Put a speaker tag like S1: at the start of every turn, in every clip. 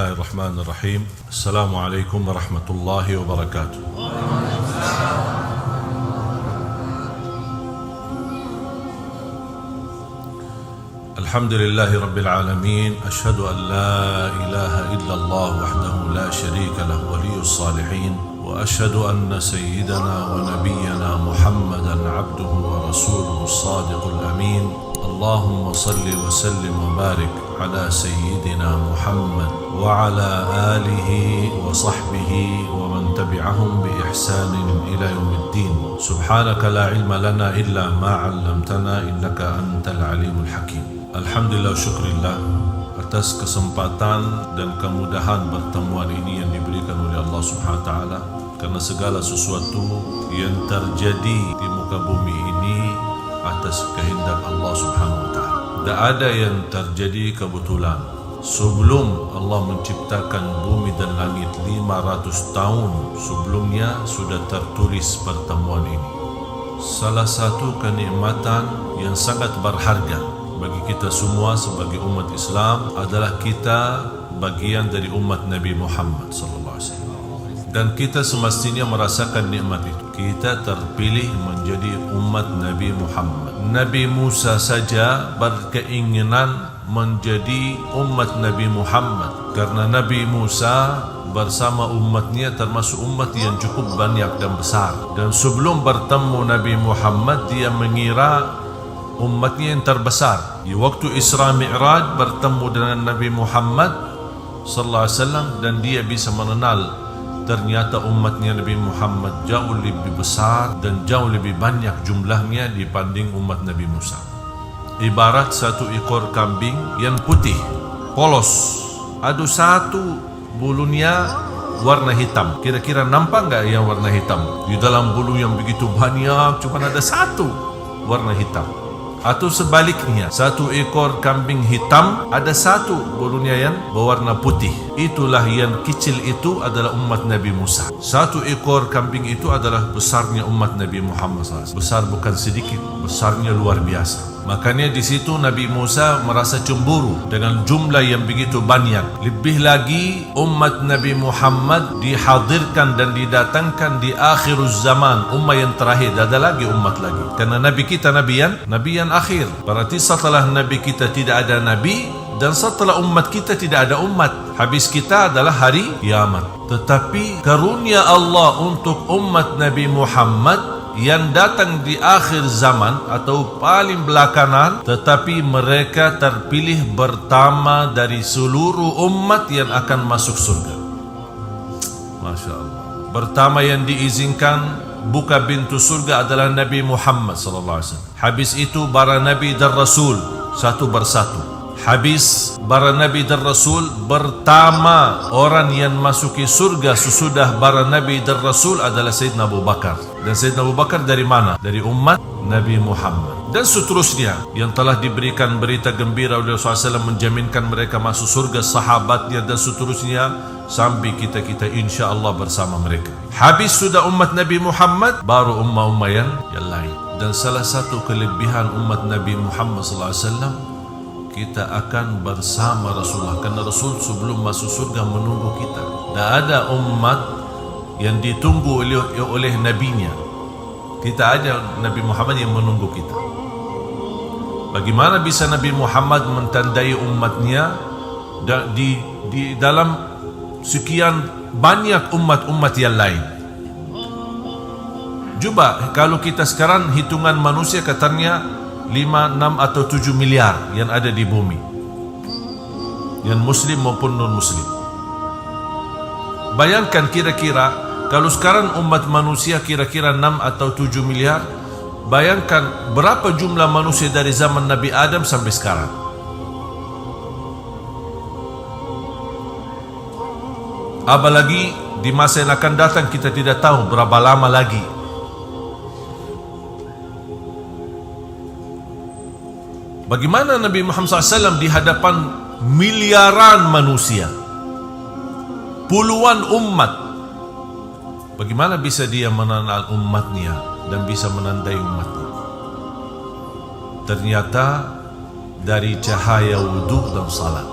S1: Bismillahirrahmanirrahim. Assalamualaikum warahmatullahi wabarakatuh. Alhamdulillahi rabbil alamin. Ashhadu an la ilaha illallah wahdahu la syarika lahu waliyus salihin. Wa ashhadu anna sayyidana wa nabiyyana Muhammadan abduhu wa rasuluhu as-sadiqul amin. Allahumma salli wa sallim wa barik ala sayyidina Muhammad wa ala alihi wa sahbihi wa man tabi'ahum bi ihsanin ila yaumiddin. Subhanaka la ilma lana illa ma 'allamtana innaka antal alimul hakim. Alhamdulillah, syukurillah atas kesempatan dan kemudahan pertemuan ini yang diberikan oleh Allah Subhanahu wa taala, karena segala sesuatu yang terjadi di muka bumi ini atas kehendak Allah Subhanahu wa taala. Tak ada yang terjadi kebetulan. Sebelum Allah menciptakan bumi dan langit 500 tahun sebelumnya sudah tertulis pertemuan ini. Salah satu kenikmatan yang sangat berharga bagi kita semua sebagai umat Islam adalah kita bagian dari umat Nabi Muhammad sallallahu alaihi wasallam. Dan kita semestinya merasakan nikmat itu. Kita terpilih menjadi umat Nabi Muhammad. Nabi Musa saja berkeinginan menjadi umat Nabi Muhammad, karena Nabi Musa bersama umatnya termasuk umat yang cukup banyak dan besar. Dan sebelum bertemu Nabi Muhammad, dia mengira umatnya yang terbesar. Di waktu Isra Mi'raj bertemu dengan Nabi Muhammad sallallahu alaihi wasallam, dan dia bisa mengenal ternyata umatnya Nabi Muhammad jauh lebih besar dan jauh lebih banyak jumlahnya dibanding umat Nabi Musa. Ibarat satu ekor kambing yang putih, polos, ada satu bulunya warna hitam. Kira-kira nampak enggak yang warna hitam? Di dalam bulu yang begitu banyak cuma ada satu warna hitam. Atau sebaliknya, satu ekor kambing hitam ada satu bulunya yang berwarna putih. Itulah yang kecil itu adalah umat Nabi Musa. Satu ekor kambing itu adalah besarnya umat Nabi Muhammad SAW. Besar bukan sedikit, besarnya luar biasa. Makanya di situ Nabi Musa merasa cemburu dengan jumlah yang begitu banyak. Lebih lagi umat Nabi Muhammad dihadirkan dan didatangkan di akhir zaman, umat yang terakhir. Ada lagi umat lagi, karena Nabi kita Nabi yang akhir. Berarti setelah Nabi kita tidak ada Nabi, dan setelah umat kita tidak ada umat. Habis kita adalah hari kiamat. Tetapi karunia Allah untuk umat Nabi Muhammad yang datang di akhir zaman atau paling belakangan, tetapi mereka terpilih pertama dari seluruh umat yang akan masuk surga. Masya Allah. Pertama yang diizinkan buka pintu surga adalah Nabi Muhammad sallallahu alaihi wasallam. Habis itu para nabi dan rasul satu persatu. Habis para nabi dan rasul, pertama orang yang masuki surga sesudah para nabi dan rasul adalah Sayyidina Abu Bakar. Dan Sayyidina Abu Bakar dari mana? Dari umat Nabi Muhammad. Dan seterusnya yang telah diberikan berita gembira oleh Rasulullah SAW menjaminkan mereka masuk surga, sahabatnya dan seterusnya, sampai kita insya Allah bersama mereka. Habis sudah umat Nabi Muhammad, baru ummah-ummah yang lain. Dan salah satu kelebihan umat Nabi Muhammad SAW, kita akan bersama Rasulullah, karena Rasul sebelum masuk surga menunggu kita. Tak ada umat yang ditunggu oleh nabinya. Kita ada Nabi Muhammad yang menunggu kita. Bagaimana bisa Nabi Muhammad mentandai umatnya di dalam sekian banyak umat-umat yang lain? Coba kalau kita sekarang hitungan manusia katanya 5, 6 atau 7 miliar yang ada di bumi, yang muslim maupun non-muslim. Bayangkan kira-kira kalau sekarang umat manusia kira-kira 6 atau 7 miliar, bayangkan berapa jumlah manusia dari zaman Nabi Adam sampai sekarang. Apalagi di masa yang akan datang, kita tidak tahu berapa lama lagi. Bagaimana Nabi Muhammad SAW di hadapan miliaran manusia, puluhan umat, bagaimana bisa dia mengenal umatnya dan bisa menandai umatnya? Ternyata dari cahaya wudhu dan salat.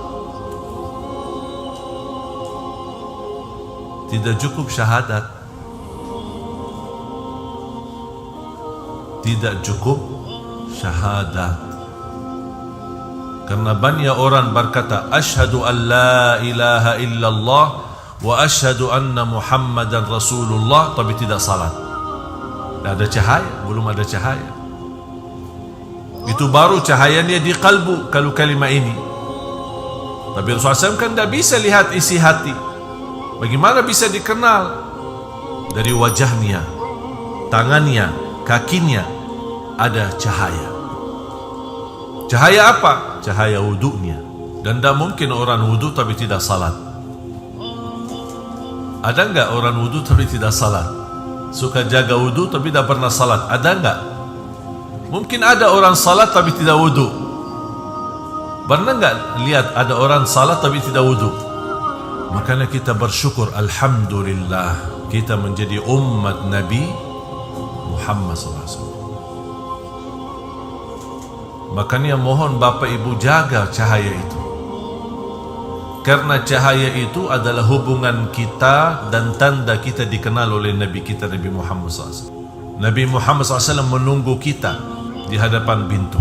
S1: Tidak cukup syahadat. Tidak cukup syahadat. Karena banyak orang berkata asyhadu an la ilaha illallah wa asyhadu anna Muhammadan Rasulullah, tapi tidak salat. Tidak ada cahaya, belum ada cahaya. Itu baru cahayanya di kalbu kalau kalimat ini. Tapi Rasulullah SAW kan tidak bisa lihat isi hati. Bagaimana bisa dikenal? Dari wajahnya, tangannya, kakinya ada cahaya. Cahaya apa? Cahaya wudunya. Dan tidak mungkin orang wudu tapi tidak salat. Ada enggak orang wudu tapi tidak salat? Suka jaga wudu tapi tidak pernah salat? Ada enggak? Mungkin ada orang salat tapi tidak wudu. Pernah enggak lihat ada orang salat tapi tidak wudu? Makanya kita bersyukur, alhamdulillah kita menjadi umat Nabi Muhammad SAW. Makanya mohon Bapak Ibu jaga cahaya itu. Karena cahaya itu adalah hubungan kita dan tanda kita dikenal oleh Nabi kita, Nabi Muhammad SAW. Nabi Muhammad SAW menunggu kita di hadapan pintu.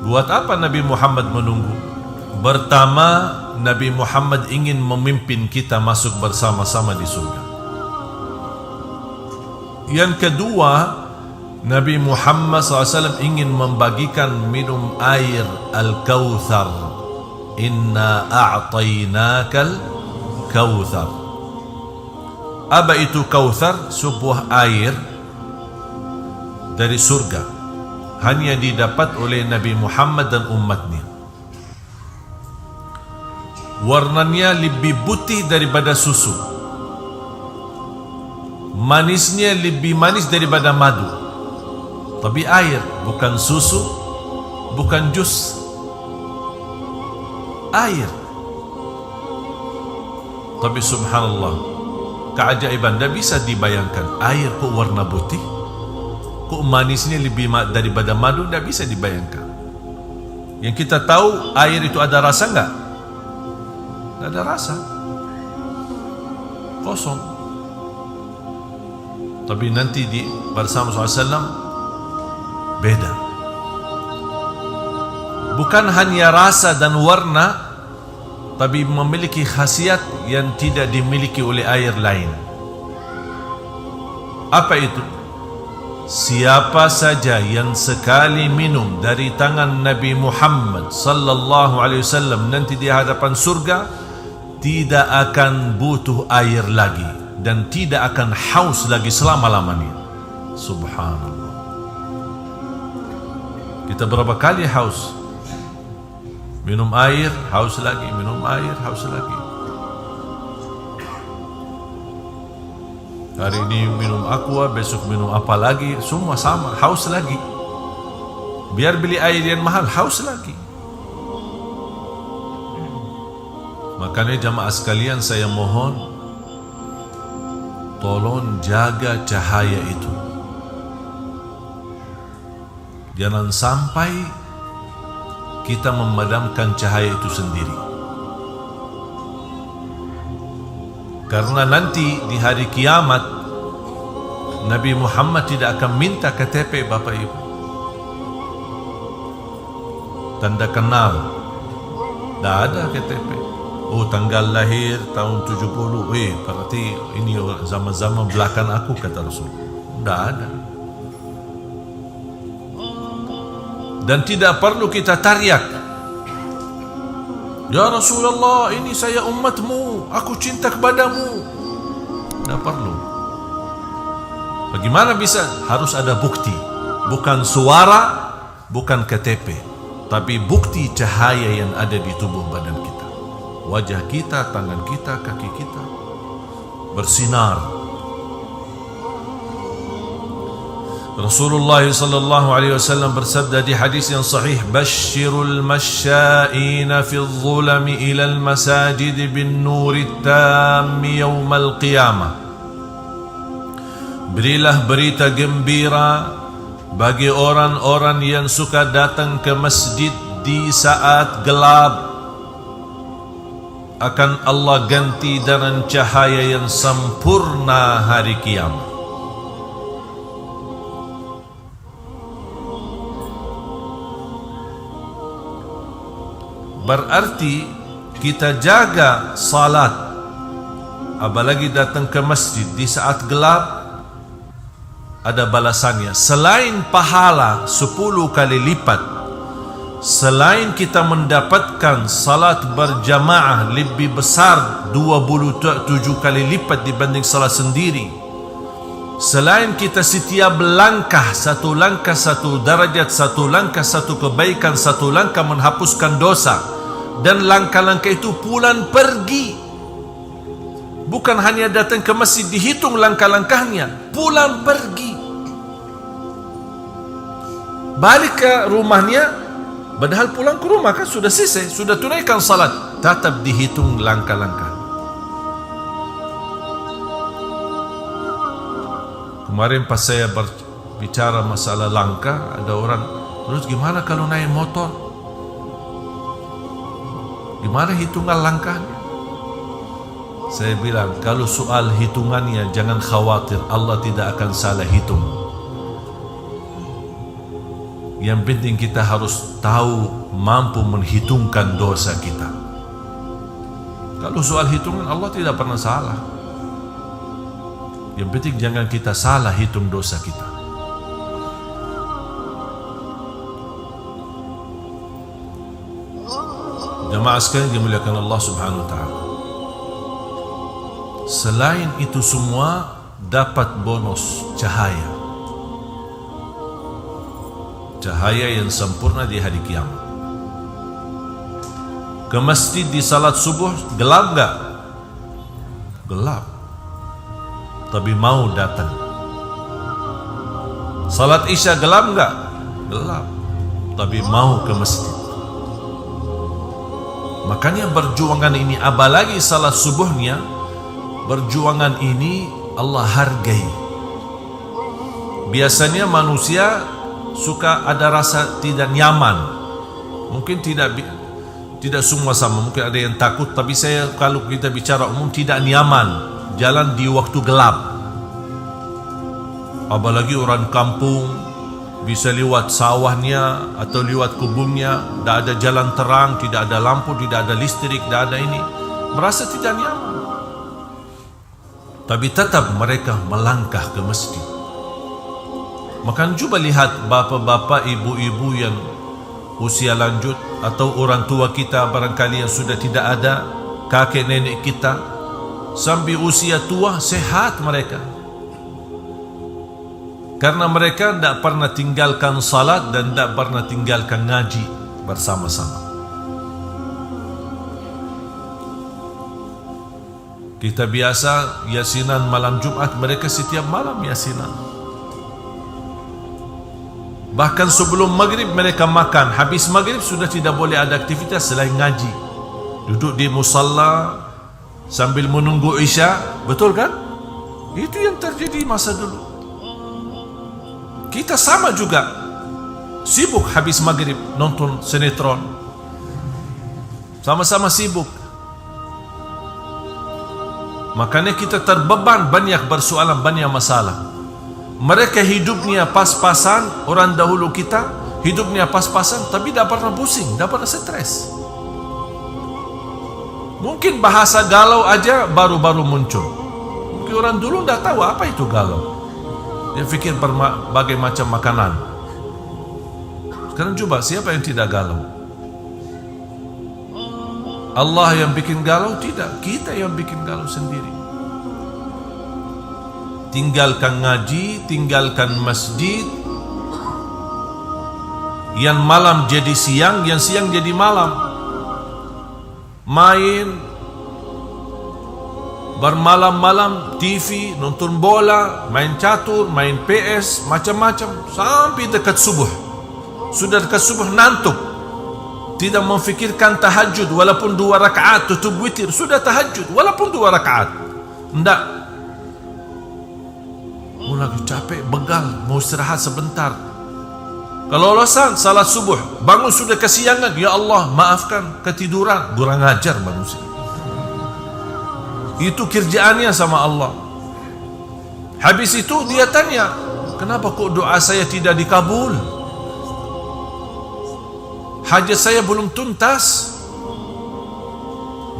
S1: Buat apa Nabi Muhammad menunggu? Pertama, Nabi Muhammad ingin memimpin kita masuk bersama-sama di surga. Yang kedua, Nabi Muhammad SAW ingin membagikan minum air Al-Kautsar. Inna a'tainakal Kautsar. Apa itu Kautsar? Sebuah air dari surga, hanya didapat oleh Nabi Muhammad dan umatnya. Warnanya lebih putih daripada susu, manisnya lebih manis daripada madu. Tapi air, bukan susu, bukan jus. Air. Tapi subhanallah, keajaiban, tidak bisa dibayangkan. Air kok warna putih, kok manisnya lebih daripada madu, tidak bisa dibayangkan. Yang kita tahu, air itu ada rasa enggak? Tidak ada rasa, kosong. Tapi nanti bersama SAW beda. Bukan hanya rasa dan warna, tapi memiliki khasiat yang tidak dimiliki oleh air lain. Apa itu? Siapa saja yang sekali minum dari tangan Nabi Muhammad sallallahu alaihi wasallam nanti di hadapan surga, tidak akan butuh air lagi dan tidak akan haus lagi selama-lamanya. Subhanallah. Kita berapa kali haus? Minum air, haus lagi, minum air, haus lagi. Hari ini minum aqua, besok minum apa lagi, semua sama, haus lagi. Biar beli air yang mahal, haus lagi. Makanya jamaah sekalian, saya mohon tolong jaga cahaya itu. Jangan sampai kita memadamkan cahaya itu sendiri. Karena nanti di hari kiamat Nabi Muhammad tidak akan minta KTP Bapak Ibu, tanda kenal. Tidak ada KTP. Oh, tanggal lahir tahun 70. Berarti ini zaman-zaman belakang aku, kata Rasul. Tidak ada. Dan tidak perlu kita teriak, ya Rasulullah, ini saya umatmu, aku cinta kepadamu. Tidak perlu. Bagaimana bisa? Harus ada bukti. Bukan suara, bukan KTP, tapi bukti cahaya yang ada di tubuh badan kita. Wajah kita, tangan kita, kaki kita bersinar. Rasulullah sallallahu alaihi wasallam bersabda di hadis yang sahih, "Basyirul masya'ina fil zulami ila al masajid bin nuri tam yaumal qiyamah." Berilah berita gembira bagi orang-orang yang suka datang ke masjid di saat gelap akan Allah ganti dengan cahaya yang sempurna hari kiamat. Berarti kita jaga salat, apalagi datang ke masjid di saat gelap, ada balasannya. Selain pahala 10 kali lipat, selain kita mendapatkan salat berjamaah lebih besar 27 kali lipat dibanding salat sendiri, selain kita setiap langkah satu darajat, satu langkah satu kebaikan, satu langkah menghapuskan dosa, dan langkah-langkah itu pulang pergi. Bukan hanya datang ke masjid dihitung langkah-langkahnya, pulang pergi, balik ke rumahnya, padahal pulang ke rumah kan sudah selesai, sudah tunaikan salat, tetap dihitung langkah-langkah. Kemarin pas saya berbicara masalah langkah, ada orang, terus gimana kalau naik motor? Gimana hitungan langkahnya? Saya bilang, kalau soal hitungannya jangan khawatir, Allah tidak akan salah hitung. Yang penting kita harus tahu, mampu menghitungkan dosa kita. Kalau soal hitungan, Allah tidak pernah salah. Yang penting jangan kita salah hitung dosa kita. Jamaah sekalian dimuliakan Allah Subhanahu wa taala. Selain itu semua, dapat bonus cahaya. Cahaya yang sempurna di hari kiamat. Ke masjid di salat subuh gelap enggak? Gelap. Tapi mau datang. Salat isya gelap enggak? Gelap. Tapi mau ke masjid. Makanya perjuangan ini, apalagi salat subuhnya, perjuangan ini Allah hargai. Biasanya manusia suka ada rasa tidak nyaman. Mungkin tidak semua sama, mungkin ada yang takut, tapi saya kalau kita bicara umum, tidak nyaman jalan di waktu gelap. Apalagi orang kampung bisa lewat sawahnya atau lewat kebunnya, tidak ada jalan terang, tidak ada lampu, tidak ada listrik, tidak ada ini, merasa tidak nyaman. Tapi tetap mereka melangkah ke masjid. Maka coba lihat bapa-bapa, ibu-ibu yang usia lanjut, atau orang tua kita barangkali yang sudah tidak ada, kakek nenek kita, sampai usia tua sehat mereka. Karena mereka tidak pernah tinggalkan salat dan tidak pernah tinggalkan ngaji bersama-sama. Kita biasa yasinan malam Jumat, mereka setiap malam yasinan. Bahkan sebelum maghrib mereka makan, habis maghrib sudah tidak boleh ada aktivitas selain ngaji. Duduk di musalla sambil menunggu isya, betul kan? Itu yang terjadi masa dulu. Kita sama juga, sibuk habis maghrib nonton sinetron, sama-sama sibuk. Makanya kita terbeban, banyak persoalan, banyak masalah. Mereka hidupnya pas-pasan, orang dahulu kita hidupnya pas-pasan, tapi tidak pernah pusing, tidak pernah stres. Mungkin bahasa galau aja baru-baru muncul. Mungkin orang dulu tidak tahu apa itu galau. Dia fikir berbagai macam makanan. Sekarang coba, siapa yang tidak galau? Allah yang bikin galau? Tidak, kita yang bikin galau sendiri. Tinggalkan ngaji, tinggalkan masjid. Yang malam jadi siang, yang siang jadi malam. Main bermalam-malam, TV, nonton bola, main catur, main PS, macam-macam, sampai dekat subuh. Sudah dekat subuh ngantuk, tidak memfikirkan tahajud, walaupun 2 rakaat, tutup witir, sudah tahajud, walaupun 2 rakaat. Tidak, lagi capek, begal, mau istirahat sebentar. Kalau alasan salat subuh, bangun sudah kesiangan, ya Allah maafkan, ketiduran, kurang ajar manusia. Itu kerjaannya sama Allah. Habis itu dia tanya, kenapa kok doa saya tidak dikabul? Hajat saya belum tuntas.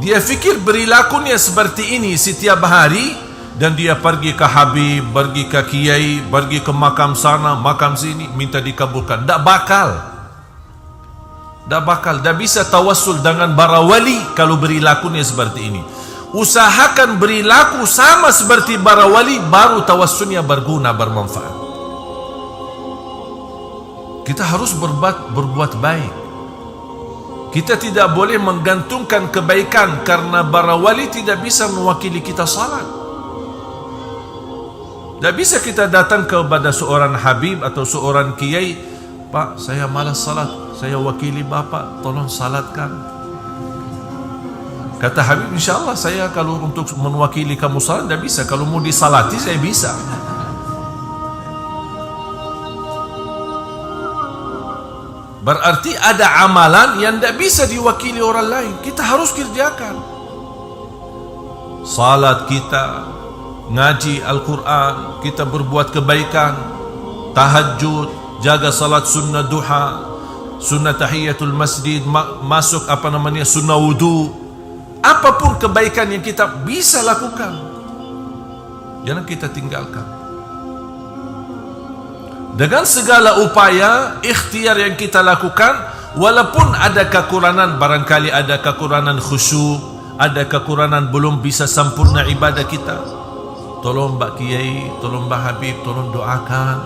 S1: Dia fikir perilakunya seperti ini setiap hari, dan dia pergi ke Habib, pergi ke Kiai, pergi ke makam sana, makam sini, minta dikabulkan. Tak bakal. Tak bisa tawassul dengan para wali kalau perilakunya seperti ini. Usahakan perilaku sama seperti para wali, baru tawassulnya berguna, bermanfaat. Kita harus berbuat baik. Kita tidak boleh menggantungkan kebaikan, karena para wali tidak bisa mewakili kita salat. Tak bisa kita datang kepada seorang habib atau seorang kiai, Pak, saya malas salat, saya wakili Bapak, tolong salatkan. Kata Habib, insyaAllah saya kalau untuk mewakili kamu salat tak bisa. Kalau mau disalati saya bisa. Berarti ada amalan yang tak bisa diwakili orang lain. Kita harus kerjakan. Salat kita, ngaji Al-Quran, kita berbuat kebaikan, tahajud, jaga salat sunnah duha, sunnah tahiyatul masjid, masuk sunnah wudu. Apapun kebaikan yang kita bisa lakukan, jangan kita tinggalkan. Dengan segala upaya, ikhtiar yang kita lakukan, walaupun ada kekurangan, barangkali ada kekurangan khusyuk, ada kekurangan belum bisa sempurna ibadah kita, tolong Mbak Kiai, tolong Mbak Habib, tolong doakan.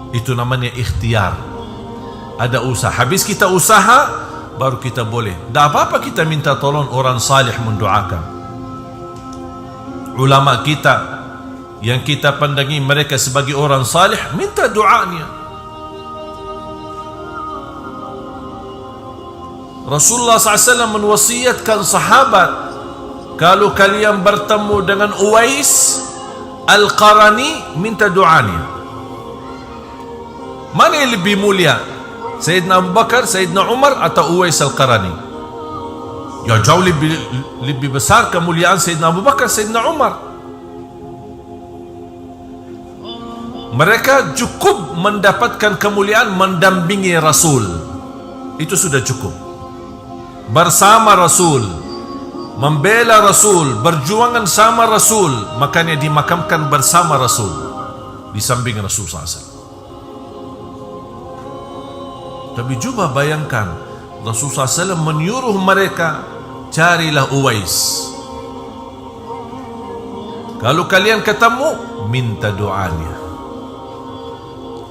S1: Itu namanya ikhtiar. Ada usaha. Habis kita usaha, baru kita boleh. Tak apa-apa kita minta tolong orang salih mendoakan. Ulama kita yang kita pandangi mereka sebagai orang salih, minta doanya. Rasulullah SAW menwasiatkan sahabat, kalau kalian bertemu dengan Uwais Al-Qarani, minta doanya. Mana yang lebih mulia, Sayyidina Abu Bakar, Sayyidina Umar, atau Uwais Al-Qarani? Ya jauh lebih besar kemuliaan Sayyidina Abu Bakar, Sayyidina Umar. Mereka cukup mendapatkan kemuliaan mendampingi Rasul. Itu sudah cukup. Bersama Rasul, membela Rasul, berjuangan sama Rasul, makanya dimakamkan bersama Rasul, di samping Rasul SAW. Tapi coba bayangkan, Rasulullah SAW menyuruh mereka, carilah Uwais. Kalau kalian ketemu, minta doanya.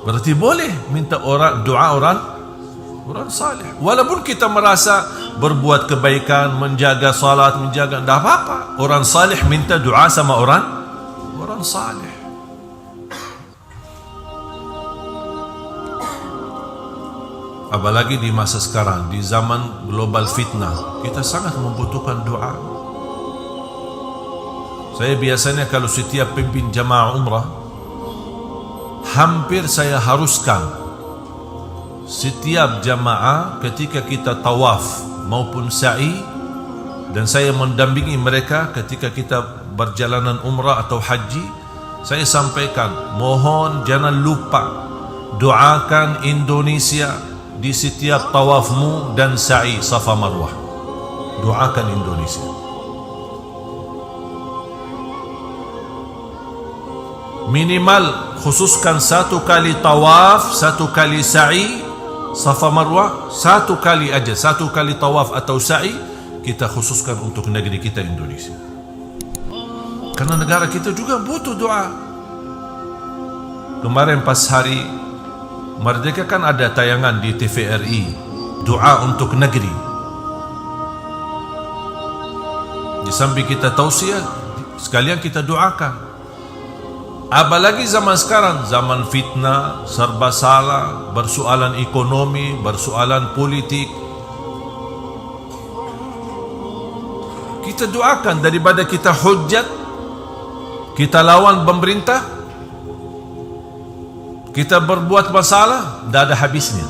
S1: Berarti boleh minta doa orang salih. Walaupun kita merasa berbuat kebaikan, menjaga salat, menjaga, tak apa-apa. Orang salih minta doa sama orang salih. Apalagi di masa sekarang, di zaman global fitnah, kita sangat membutuhkan doa. Saya biasanya kalau setiap pimpin jamaah umrah, hampir saya haruskan setiap jamaah ketika kita tawaf maupun sa'i, dan saya mendampingi mereka ketika kita berjalanan umrah atau haji, saya sampaikan, mohon jangan lupa doakan Indonesia di setiap tawafmu dan sa'i Safa Marwah. Doakan Indonesia. Minimal khususkan 1 kali tawaf, 1 kali sa'i Safa Marwah, 1 kali aja, 1 kali tawaf atau sa'i kita khususkan untuk negeri kita Indonesia. Karena negara kita juga butuh doa. Kemarin pas hari Merdeka kan ada tayangan di TVRI, doa untuk negeri. Di samping kita tausiah, sekalian kita doakan. Apalagi zaman sekarang, zaman fitnah, serba salah, bersoalan ekonomi, bersoalan politik. Kita doakan daripada kita hujat, kita lawan pemerintah, kita berbuat masalah, tidak ada habisnya.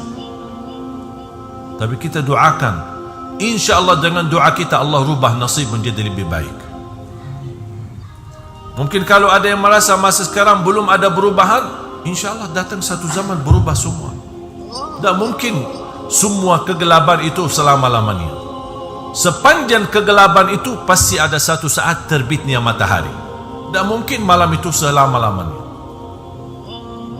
S1: Tapi kita doakan, insya Allah dengan doa kita Allah rubah nasib menjadi lebih baik. Mungkin kalau ada yang merasa masa sekarang belum ada perubahan, insya Allah datang satu zaman berubah semua. Tak mungkin semua kegelapan itu selama-lamanya. Sepanjang kegelapan itu pasti ada satu saat terbitnya matahari. Tak mungkin malam itu selama-lamanya.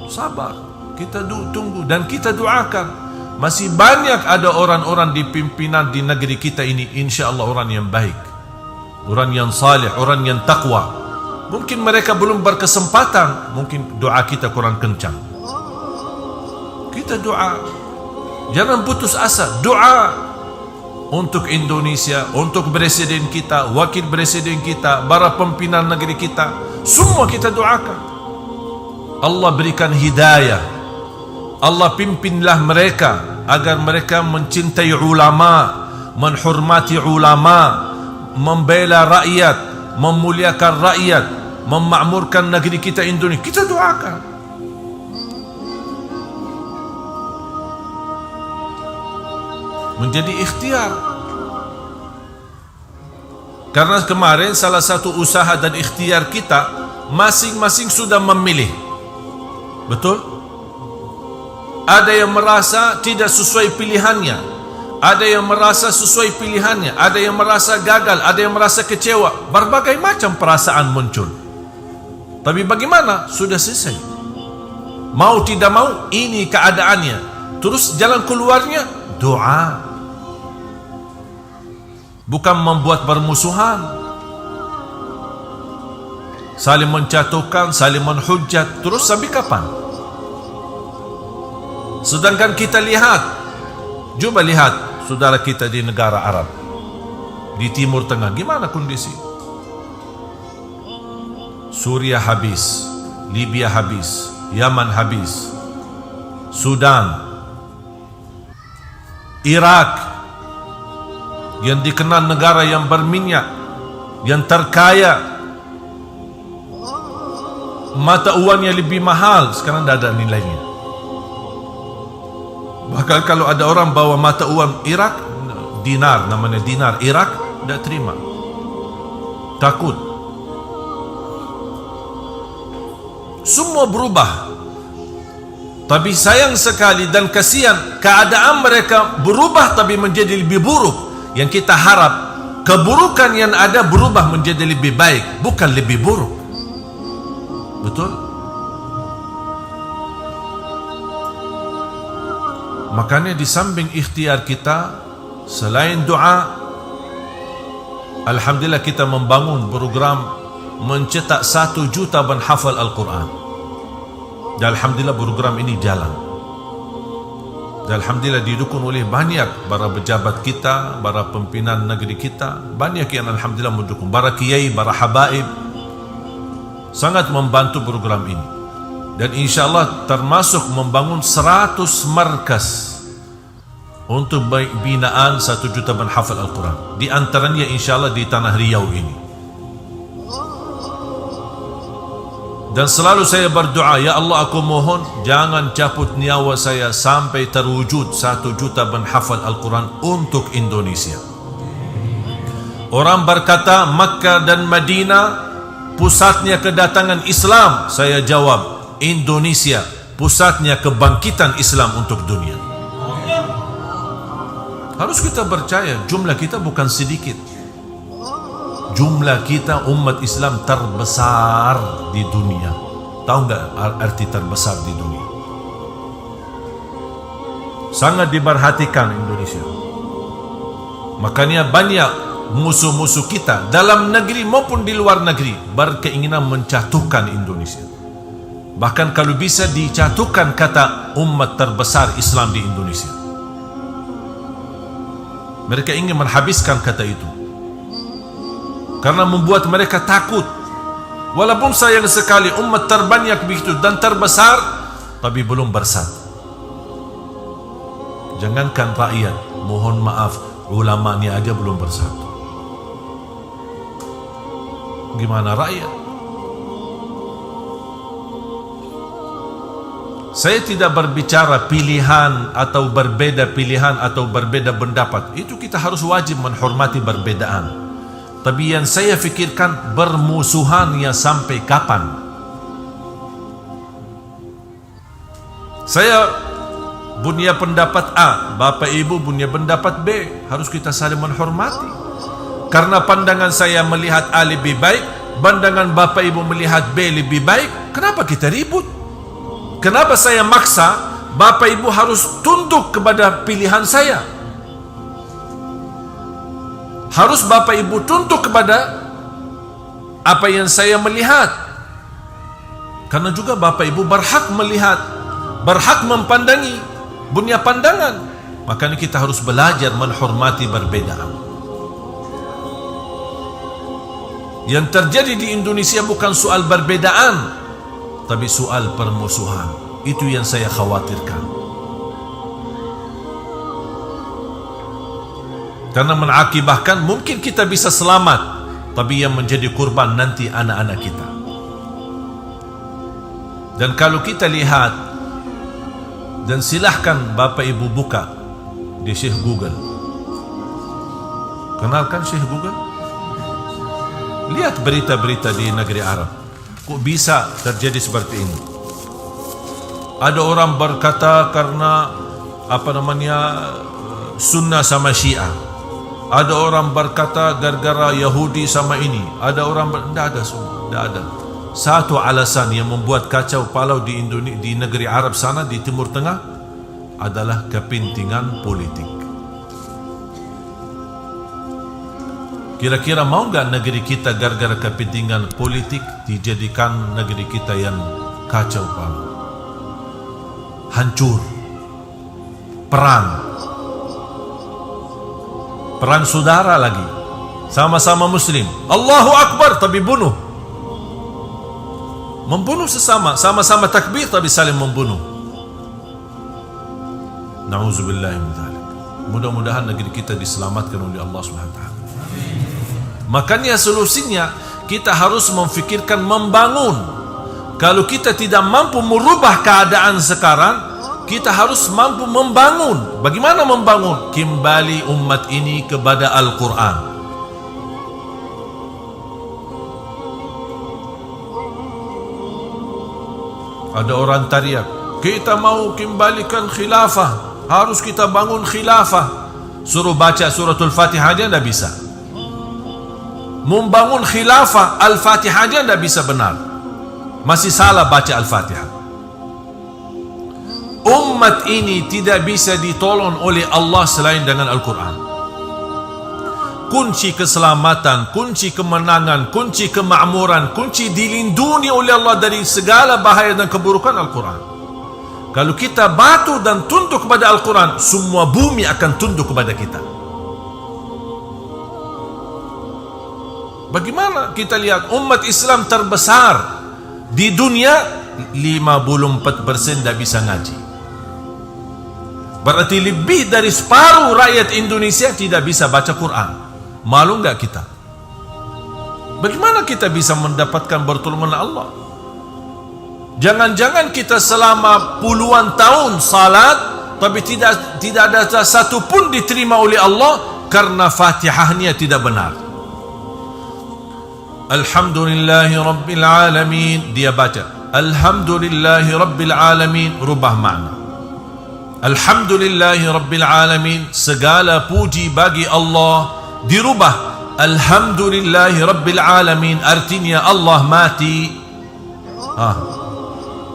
S1: Sabar, kita tunggu dan kita doakan. Masih banyak ada orang-orang di pimpinan di negeri kita ini, insya Allah orang yang baik, orang yang saleh, orang yang takwa. Mungkin mereka belum berkesempatan, mungkin doa kita kurang kencang. Kita doa, jangan putus asa. Doa untuk Indonesia, untuk presiden kita, wakil presiden kita, para pimpinan negeri kita, semua kita doakan. Allah berikan hidayah, Allah pimpinlah mereka agar mereka mencintai ulama, menghormati ulama, membela rakyat, memuliakan rakyat, memakmurkan negeri kita Indonesia. Kita doakan. Menjadi ikhtiar. Karena kemarin salah satu usaha dan ikhtiar kita, masing-masing sudah memilih. Betul? Ada yang merasa tidak sesuai pilihannya, ada yang merasa sesuai pilihannya, ada yang merasa gagal, ada yang merasa kecewa. Berbagai macam perasaan muncul. Tapi bagaimana? Sudah selesai. Mau tidak mau, ini keadaannya. Terus jalan keluarnya doa. Bukan membuat permusuhan, saling menjatuhkan, saling menhujat. Terus sampai kapan? Sedangkan kita lihat, coba lihat saudara kita di negara Arab, di Timur Tengah, gimana kondisi? Suriah habis, Libya habis, Yaman habis, Sudan, Irak yang dikenal negara yang berminyak, yang terkaya, mata uangnya lebih mahal, sekarang tidak ada nilainya. Bahkan kalau ada orang bawa mata uang Irak, dinar, namanya dinar Irak, tidak terima, takut. Semua berubah. Tapi sayang sekali dan kasihan, keadaan mereka berubah tapi menjadi lebih buruk. Yang kita harap keburukan yang ada berubah menjadi lebih baik, bukan lebih buruk. Betul? Makanya di samping ikhtiar kita, selain doa, alhamdulillah kita membangun program mencetak 1 juta penghafal Al-Quran. Dan alhamdulillah program ini jalan. Dan alhamdulillah didukung oleh banyak para pejabat kita, para pimpinan negeri kita, banyak yang alhamdulillah mendukung, para kiai, para habaib, sangat membantu program ini. Dan insyaAllah termasuk membangun 100 markas untuk binaan 1 juta penghafal Al-Quran. Di antaranya insyaAllah di Tanah Riau ini. Dan selalu saya berdoa, ya Allah, aku mohon jangan cabut nyawa saya sampai terwujud 1 juta penghafal Al-Quran untuk Indonesia. Orang berkata Makkah dan Madinah pusatnya kedatangan Islam. Saya jawab, Indonesia pusatnya kebangkitan Islam untuk dunia. Harus kita percaya, jumlah kita bukan sedikit. Jumlah kita umat Islam terbesar di dunia. Tahu nggak arti terbesar di dunia? Sangat diperhatikan Indonesia. Makanya banyak musuh-musuh kita dalam negeri maupun di luar negeri berkeinginan menjatuhkan Indonesia. Bahkan kalau bisa dijatuhkan kata umat terbesar Islam di Indonesia. Mereka ingin menghabiskan kata itu, karena membuat mereka takut. Walaupun sayang sekali umat terbanyak begitu dan terbesar, tapi belum bersatu. Jangankan rakyat, mohon maaf, ulamanya aja belum bersatu. Gimana rakyat? Saya tidak berbicara pilihan atau berbeda pilihan atau berbeda pendapat. Itu kita harus wajib menghormati perbedaan. Tapi yang saya fikirkan, bermusuhannya sampai kapan? Saya punya pendapat A, Bapak Ibu punya pendapat B. Harus kita saling menghormati. Karena pandangan saya melihat A lebih baik, pandangan Bapak Ibu melihat B lebih baik, kenapa kita ribut? Kenapa saya maksa Bapak Ibu harus tunduk kepada pilihan saya? Harus Bapak Ibu tunduk kepada apa yang saya melihat. Karena juga Bapak Ibu berhak melihat, berhak mempandangi, punya pandangan. Makanya kita harus belajar menghormati perbedaan. Yang terjadi di Indonesia bukan soal perbedaan, tapi soal permusuhan. Itu yang saya khawatirkan. Karena mengakibatkan mungkin kita bisa selamat, tapi yang menjadi kurban nanti anak-anak kita. Dan kalau kita lihat, dan silahkan Bapak Ibu buka di Syekh Google. Kenalkan Syekh Google? Lihat berita-berita di negeri Arab. Kok bisa terjadi seperti ini? Ada orang berkata karena Sunnah sama Syiah. Ada orang berkata gara-gara Yahudi sama ini. Ada orang tidak ada semua, tidak ada. Satu alasan yang membuat kacau balau di Indonesia, di negeri Arab sana, di Timur Tengah, adalah kepentingan politik. Kira-kira mau enggak negeri kita gara-gara kepentingan politik dijadikan negeri kita yang kacau balau, hancur, perang saudara lagi, sama-sama muslim, Allahu Akbar tapi bunuh, membunuh sesama, sama-sama takbir tapi saling membunuh. Na'udzubillah min dzalik. Mudah-mudahan negeri kita diselamatkan oleh Allah Subhanahu wa taala. Makanya solusinya kita harus memfikirkan membangun. Kalau kita tidak mampu merubah keadaan sekarang, kita harus mampu membangun. Bagaimana membangun? Kembali umat ini kepada Al-Quran. Ada orang teriak, kita mau kembalikan khilafah, harus kita bangun khilafah. Suruh baca suratul Fatihah aja tidak bisa. Membangun khilafah, Al-Fatihah aja tidak bisa benar, masih salah baca Al-Fatihah. Umat ini tidak bisa ditolong oleh Allah selain dengan Al-Quran. Kunci keselamatan, kunci kemenangan, kunci kemakmuran, kunci dilindungi oleh Allah dari segala bahaya dan keburukan Al-Quran. Kalau kita batu dan tunduk kepada Al-Quran, semua bumi akan tunduk kepada kita. Bagaimana kita lihat umat Islam terbesar di dunia, 54% tidak bisa ngaji. Berarti lebih dari separuh rakyat Indonesia tidak bisa baca Quran. Malu enggak kita? Bagaimana kita bisa mendapatkan pertolongan Allah? Jangan-jangan kita selama puluhan tahun salat, tapi tidak ada satu pun diterima oleh Allah karena Fatihahnya tidak benar. Alhamdulillahi Rabbil Alamin, dia baca Alhamdulillahi Rabbil Alamin, rubah makna. Alhamdulillahi Rabbil Alamin, segala puji bagi Allah, dirubah Alhamdulillahi Rabbil Alamin, artinya Allah mati.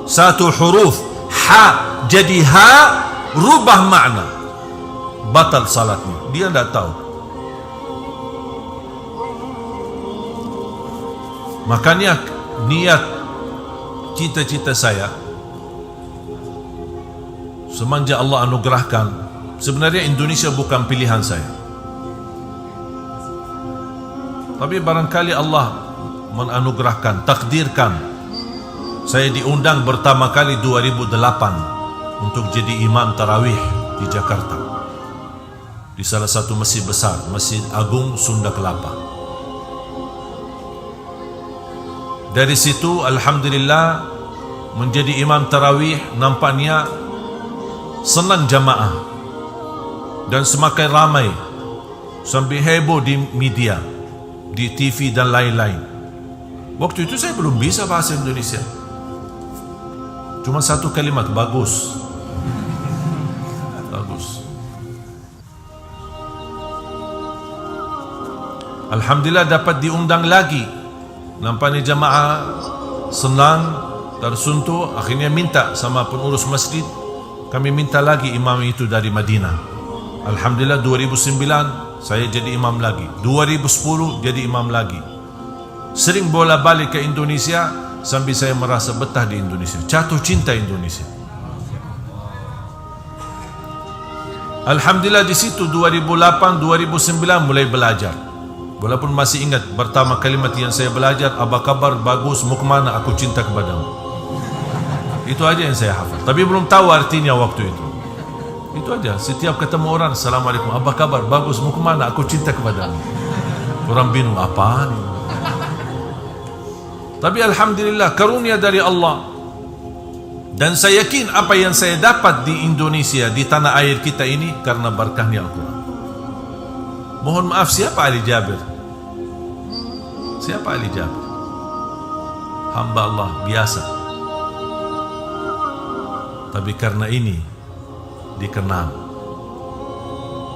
S1: Satu huruf ha jadi ha, rubah makna, batal salatnya. Dia tidak tahu. Makanya niat cita-cita saya semenjak Allah anugerahkan, sebenarnya Indonesia bukan pilihan saya, tapi barangkali Allah menanugerahkan, takdirkan saya diundang pertama kali 2008 untuk jadi imam tarawih di Jakarta, di salah satu masjid besar, Masjid Agung Sunda Kelapa. Dari situ alhamdulillah menjadi imam tarawih, nampaknya senang jamaah dan semakin ramai sampai heboh di media. di TV dan lain-lain. Waktu itu saya belum bisa bahasa Indonesia. Cuma satu kalimat, bagus. Bagus. Alhamdulillah dapat diundang lagi. Nampaknya jamaah senang, tersentuh. Akhirnya minta sama pengurus masjid, kami minta lagi imam itu dari Madinah. Alhamdulillah 2009 saya jadi imam lagi, 2010 jadi imam lagi. Sering bola balik ke Indonesia sampai saya merasa betah di Indonesia, jatuh cinta Indonesia. Alhamdulillah di situ 2008 2009 mulai belajar. Walaupun masih ingat pertama kalimat yang saya belajar, apa kabar, bagus, mau kemana, aku cinta kepadamu. Itu aja yang saya hafal, tapi belum tahu artinya waktu itu. Itu aja, setiap ketemu orang, assalamualaikum, apa kabar, bagus, mau kemana, aku cinta kepadamu. Orang bingung, apaan ini? Tapi alhamdulillah karunia dari Allah. Dan saya yakin apa yang saya dapat di Indonesia, di tanah air kita ini, karena berkahnya Al-Quran. Mohon maaf, siapa Ali Jabir? Siapa Ali Jabir? Hamba Allah biasa. Tapi karena ini dikenal.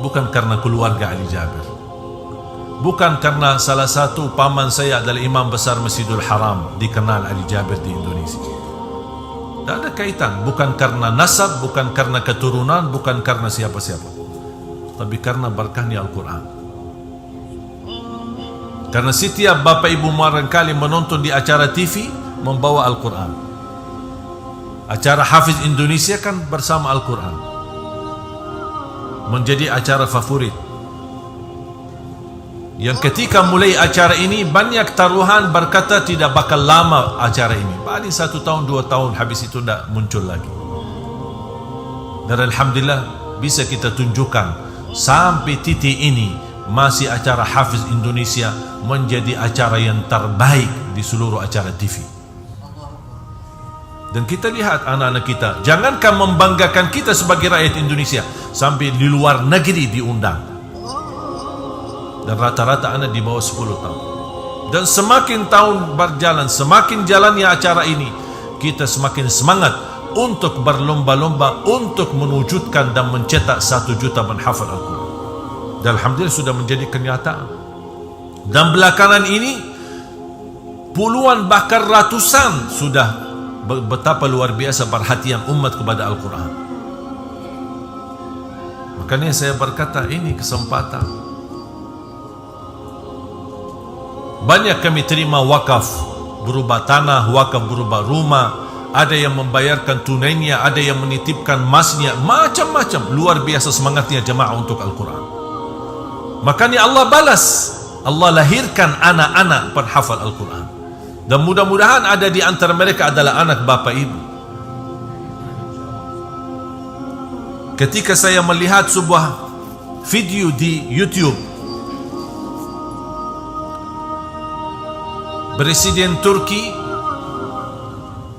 S1: Bukan karena keluarga Ali Jabir, bukan karena salah satu paman saya adalah imam besar Masjidul Haram dikenal Ali Jabir di Indonesia. Tak ada kaitan. Bukan karena nasab, bukan karena keturunan, bukan karena siapa-siapa, tapi karena berkahnya Al-Quran. Karena setiap bapak ibu barangkali menonton di acara TV membawa Al-Quran. Acara Hafiz Indonesia kan bersama Al-Quran, menjadi acara favorit. Yang ketika mulai acara ini banyak taruhan berkata tidak bakal lama acara ini, paling 1 tahun 2 tahun, habis itu tidak muncul lagi. Dan alhamdulillah bisa kita tunjukkan sampai titik ini masih acara Hafiz Indonesia menjadi acara yang terbaik di seluruh acara TV. Dan kita lihat anak-anak kita, jangankan membanggakan kita sebagai rakyat Indonesia, sampai di luar negeri diundang. Dan rata-rata anak di bawah 10 tahun. Dan semakin tahun berjalan, semakin jalannya acara ini, kita semakin semangat untuk berlomba-lomba untuk mewujudkan dan mencetak 1 juta menghafal Al-Quran. Dan alhamdulillah sudah menjadi kenyataan. Dan belakangan ini puluhan bahkan ratusan sudah, betapa luar biasa perhatian umat kepada Al-Quran. Makanya saya berkata ini kesempatan. Banyak kami terima wakaf, berubah tanah, wakaf berubah rumah, ada yang membayarkan tunainya, ada yang menitipkan emasnya, macam-macam. Luar biasa semangatnya jemaah untuk Al-Quran. Makanya Allah balas, Allah lahirkan anak-anak penghafal Al-Quran. Dan mudah-mudahan ada di antara mereka adalah anak bapak ibu. Ketika saya melihat sebuah video di YouTube, Presiden Turki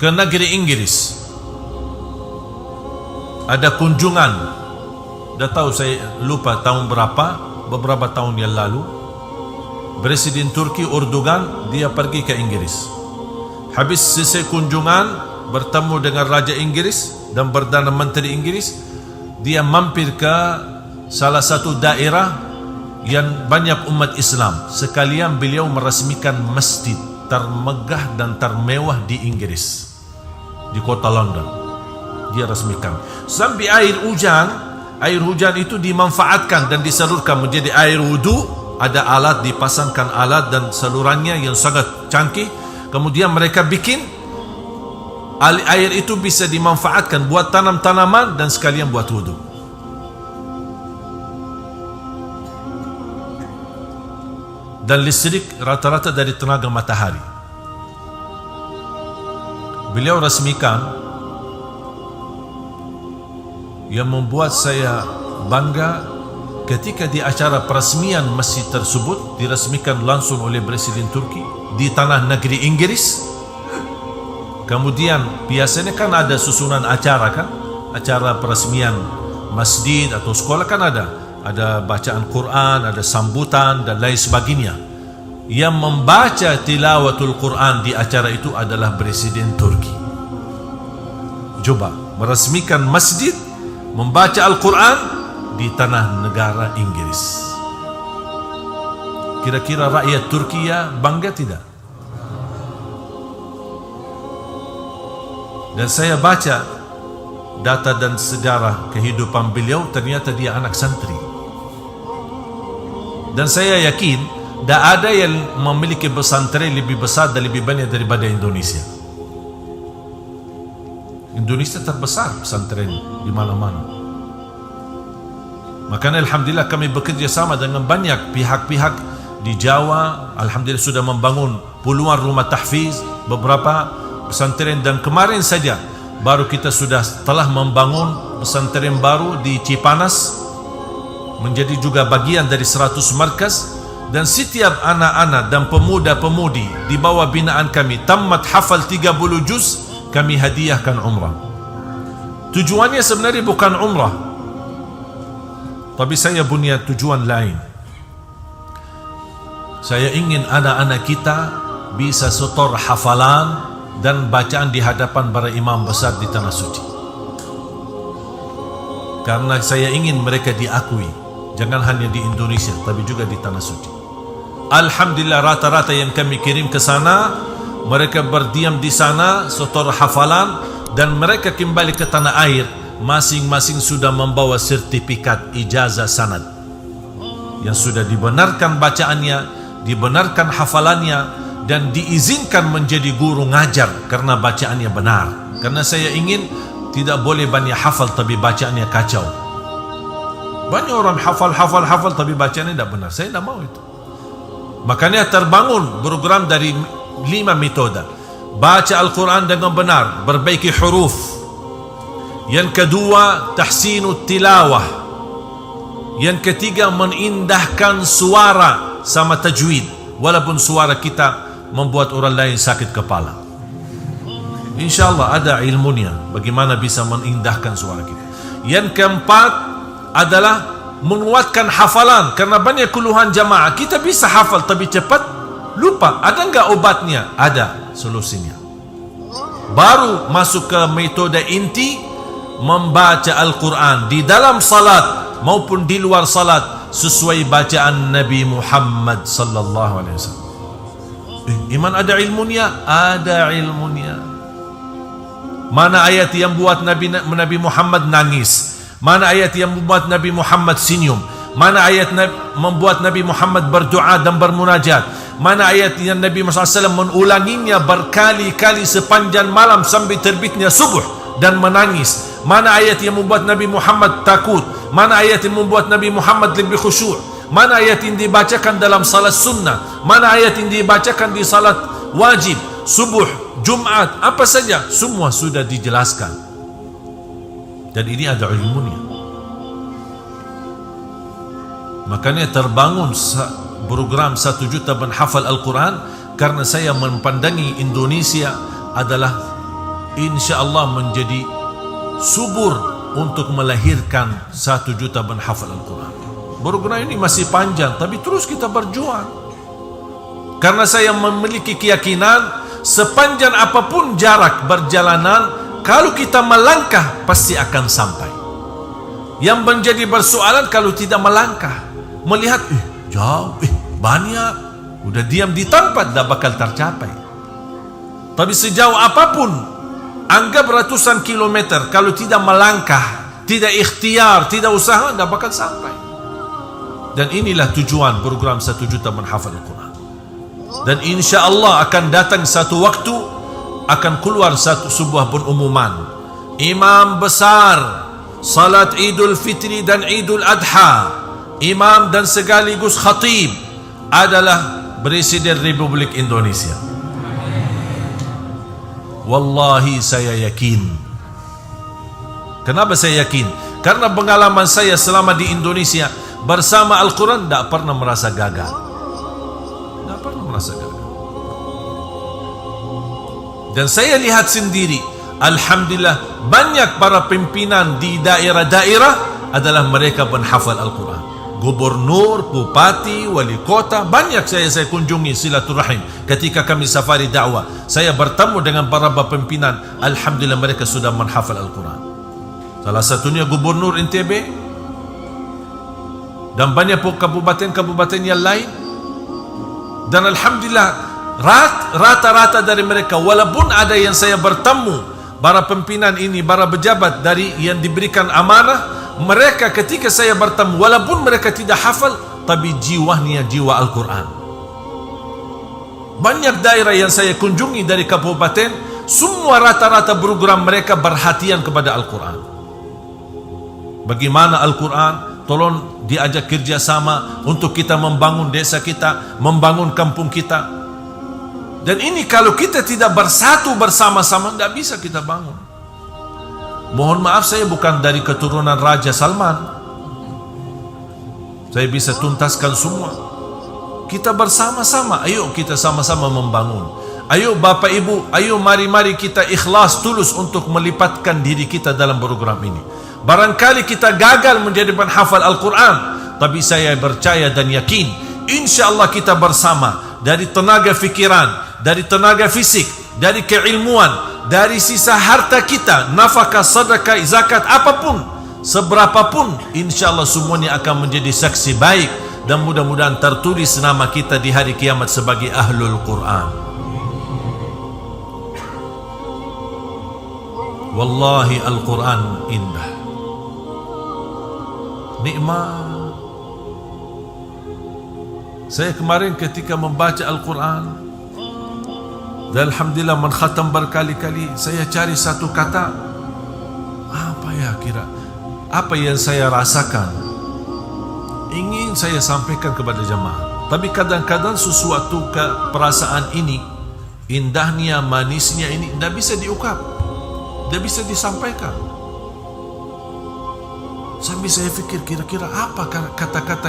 S1: ke negeri Inggris, ada kunjungan. Dah tahu saya lupa tahun berapa, beberapa tahun yang lalu, Presiden Turki Erdogan dia pergi ke Inggris. Habis selesai kunjungan, bertemu dengan Raja Inggris dan Perdana Menteri Inggris, dia mampir ke salah satu daerah yang banyak umat Islam. Sekalian beliau meresmikan masjid termegah dan termewah di Inggris, di kota London. Dia resmikan sampai air hujan itu dimanfaatkan dan disalurkan menjadi air wudu. Ada alat, dipasangkan alat dan salurannya yang sangat canggih. Kemudian mereka bikin air itu bisa dimanfaatkan buat tanam-tanaman dan sekalian buat wudu. Dan listrik rata-rata dari tenaga matahari. Beliau resmikan. Yang membuat saya bangga, ketika di acara peresmian masjid tersebut diresmikan langsung oleh Presiden Turki di tanah negeri Inggris. Kemudian biasanya kan ada susunan acara kan, acara peresmian masjid atau sekolah kan ada bacaan Quran, ada sambutan dan lain sebagainya. yang membaca tilawatul Quran di acara itu adalah Presiden Turki. Coba meresmikan masjid membaca Al-Quran di tanah negara Inggris. Kira-kira rakyat Turki bangga tidak? Dan saya baca data dan sejarah kehidupan beliau, ternyata dia anak santri. Dan saya yakin tidak ada yang memiliki pesantren lebih besar dan lebih banyak daripada Indonesia. Indonesia terbesar pesantren di mana-mana. Makanya alhamdulillah kami bekerja sama dengan banyak pihak-pihak di Jawa. Alhamdulillah sudah membangun puluhan rumah tahfiz, beberapa pesantren, dan kemarin saja baru kita telah membangun pesantren baru di Cipanas, menjadi juga bagian dari 100 markas. Dan setiap anak-anak dan pemuda-pemudi di bawah binaan kami tamat hafal 30 juz, kami hadiahkan umrah. Tujuannya sebenarnya bukan umrah, tapi saya punya tujuan lain. Saya ingin anak-anak kita bisa setor hafalan dan bacaan di hadapan para imam besar di Tanah Suci. Karena saya ingin mereka diakui, jangan hanya di Indonesia tapi juga di Tanah Suci. Alhamdulillah, rata-rata yang kami kirim ke sana, mereka berdiam di sana, setor hafalan, dan mereka kembali ke tanah air, masing-masing sudah membawa sertifikat ijazah sanad yang sudah dibenarkan bacaannya, dibenarkan hafalannya, dan diizinkan menjadi guru ngajar karena bacaannya benar. Karena saya ingin tidak boleh banyak hafal tapi bacaannya kacau. Banyak orang hafal tapi bacaannya tidak benar. Saya tidak mau itu. Makanya terbangun program dari 5 metode. Baca Al-Quran dengan benar, perbaiki huruf. Yang kedua, tahsinut tilawah. Yang ketiga, menindahkan suara sama tajwid, walaupun suara kita membuat orang lain sakit kepala. InsyaAllah ada ilmunya bagaimana bisa menindahkan suara kita. Yang keempat adalah menguatkan hafalan, karena banyak keluhan jamaah, kita bisa hafal tapi cepat lupa. Ada enggak obatnya? Ada solusinya. Baru masuk ke metode inti, membaca Al-Quran di dalam salat maupun di luar salat sesuai bacaan Nabi Muhammad sallallahu alaihi wasallam. Iman ada ilmunya? Ada ilmunya. Mana ayat yang buat Nabi Muhammad nangis? Mana ayat yang membuat Nabi Muhammad senyum? Mana ayat membuat Nabi Muhammad berdoa dan bermunajat? Mana ayat yang Nabi Muhammad SAW mengulanginya berkali-kali sepanjang malam sampai terbitnya subuh dan menangis? Mana ayat yang membuat Nabi Muhammad takut? Mana ayat yang membuat Nabi Muhammad lebih khusyuk? Mana ayat yang dibacakan dalam salat sunnah? Mana ayat yang dibacakan di salat wajib, subuh, Jumat, apa saja? Semua sudah dijelaskan. Dan ini ada ilmunya. Makanya terbangun program 1 juta menghafal Al-Quran, karena saya mempandangi Indonesia adalah insya-Allah menjadi subur untuk melahirkan 1 juta menghafal Al-Quran. Program ini masih panjang, tapi terus kita berjuang. Karena saya memiliki keyakinan sepanjang apapun jarak perjalanan, kalau kita melangkah pasti akan sampai. Yang menjadi persoalan kalau tidak melangkah, melihat jauh, banyak, udah diam di tempat, tidak bakal tercapai. Tapi sejauh apapun, anggap ratusan kilometer, kalau tidak melangkah, tidak ikhtiar, tidak usaha, tidak bakal sampai. Dan inilah tujuan program 1 juta menghafal Al-Quran. Dan insya Allah akan datang satu waktu, akan keluar sebuah pengumuman, imam besar salat Idul Fitri dan Idul Adha, imam dan sekaligus khatib adalah Presiden Republik Indonesia. Wallahi saya yakin. Kenapa saya yakin? Karena pengalaman saya selama di Indonesia bersama Al-Quran, tidak pernah merasa gagal. Tidak pernah merasa gagal. Dan saya lihat sendiri, alhamdulillah, banyak para pimpinan di daerah-daerah adalah mereka penghafal Al-Quran. gubernur, bupati, wali kota, banyak saya kunjungi silaturahim ketika kami safari dakwah. Saya bertemu dengan para pimpinan, alhamdulillah mereka sudah menghafal Al-Quran. Salah satunya gubernur NTB dan banyak kabupaten-kabupaten yang lain. Dan alhamdulillah rata-rata dari mereka, walaupun ada yang saya bertemu para pimpinan ini, para pejabat dari yang diberikan amanah, mereka ketika saya bertemu, walaupun mereka tidak hafal, tapi jiwanya jiwa Al-Quran. Banyak daerah yang saya kunjungi dari kabupaten, semua rata-rata program mereka perhatian kepada Al-Quran. Bagaimana Al-Quran, tolong diajak kerjasama untuk kita membangun desa kita, membangun kampung kita. Dan ini kalau kita tidak bersatu bersama-sama, tidak bisa kita bangun. Mohon maaf, saya bukan dari keturunan Raja Salman. Saya bisa tuntaskan semua. Kita bersama-sama, ayo kita sama-sama membangun. Ayo Bapak Ibu, ayo mari kita ikhlas tulus untuk melipatkan diri kita dalam program ini. Barangkali kita gagal menjadi penghafal Al-Quran, tapi saya percaya dan yakin, insya Allah kita bersama, dari tenaga fikiran, dari tenaga fisik, dari keilmuan, dari sisa harta kita, nafkah, sedekah, zakat, apapun, seberapapun, insya Allah semuanya akan menjadi saksi baik, dan mudah-mudahan tertulis nama kita di hari kiamat sebagai Ahlul Quran. Wallahi Al-Quran indah, nikmat. Saya kemarin ketika membaca Al-Quran, dan alhamdulillah menkhatam berkali-kali, saya cari satu kata, apa ya kira, apa yang saya rasakan, ingin saya sampaikan kepada jemaah. Tapi kadang-kadang sesuatu perasaan ini, indahnya, manisnya ini tidak bisa diungkap, tidak bisa disampaikan. Sambil saya fikir, kira-kira apa kata-kata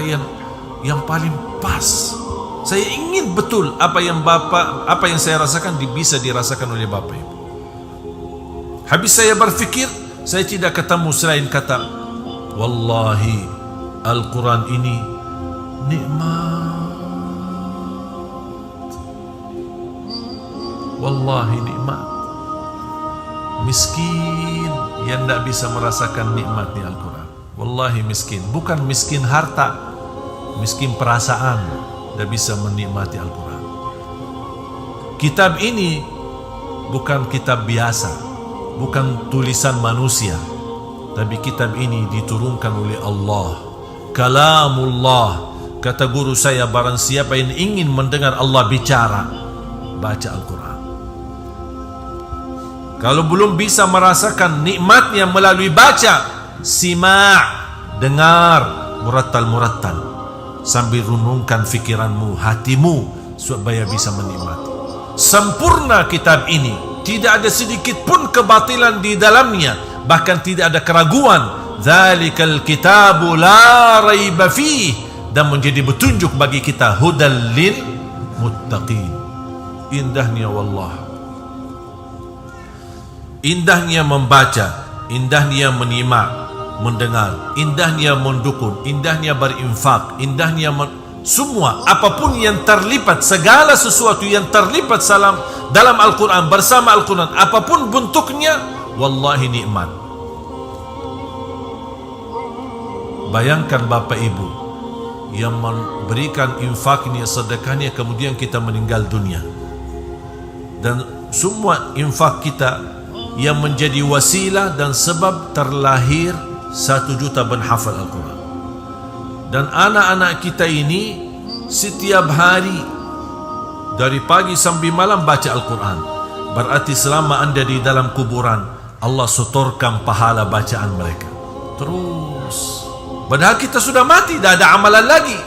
S1: yang paling pas. Saya ingin betul apa yang saya rasakan bisa dirasakan oleh Bapak Ibu. Habis saya berfikir, saya tidak ketemu selain kata, wallahi Al-Quran ini nikmat. Wallahi nikmat. Miskin yang tidak bisa merasakan nikmatnya Al-Quran. Wallahi miskin, bukan miskin harta, miskin perasaan, tidak bisa menikmati Al-Quran. Kitab ini bukan kitab biasa, bukan tulisan manusia, tapi kitab ini diturunkan oleh Allah, kalamullah. Kata guru saya, barang siapa yang ingin mendengar Allah bicara, baca Al-Quran. Kalau belum bisa merasakan nikmatnya melalui baca, sima', dengar murattal, sambil renungkan fikiranmu, hatimu, supaya bisa menikmati. Sempurna kitab ini, tidak ada sedikit pun kebatilan di dalamnya, bahkan tidak ada keraguan. Dzalikal kitabu la raiba fih, dan menjadi petunjuk bagi kita, hudal lil muttaqin. Indahnya wallah, indahnya membaca, indahnya menyimak, mendengar, indahnya mendukung, indahnya berinfak, indahnya semua apapun yang terlibat, segala sesuatu yang terlibat dalam Al-Quran, bersama Al-Quran, apapun bentuknya, wallahi nikmat. Bayangkan Bapak Ibu yang memberikan infaknya, sedekahnya, kemudian kita meninggal dunia, dan semua infak kita yang menjadi wasilah dan sebab terlahir 1 juta penghafal Al-Quran. Dan anak-anak kita ini setiap hari dari pagi sampai malam baca Al-Quran. Berarti selama anda di dalam kuburan, Allah setorkan pahala bacaan mereka terus. Padahal kita sudah mati, tidak ada amalan lagi,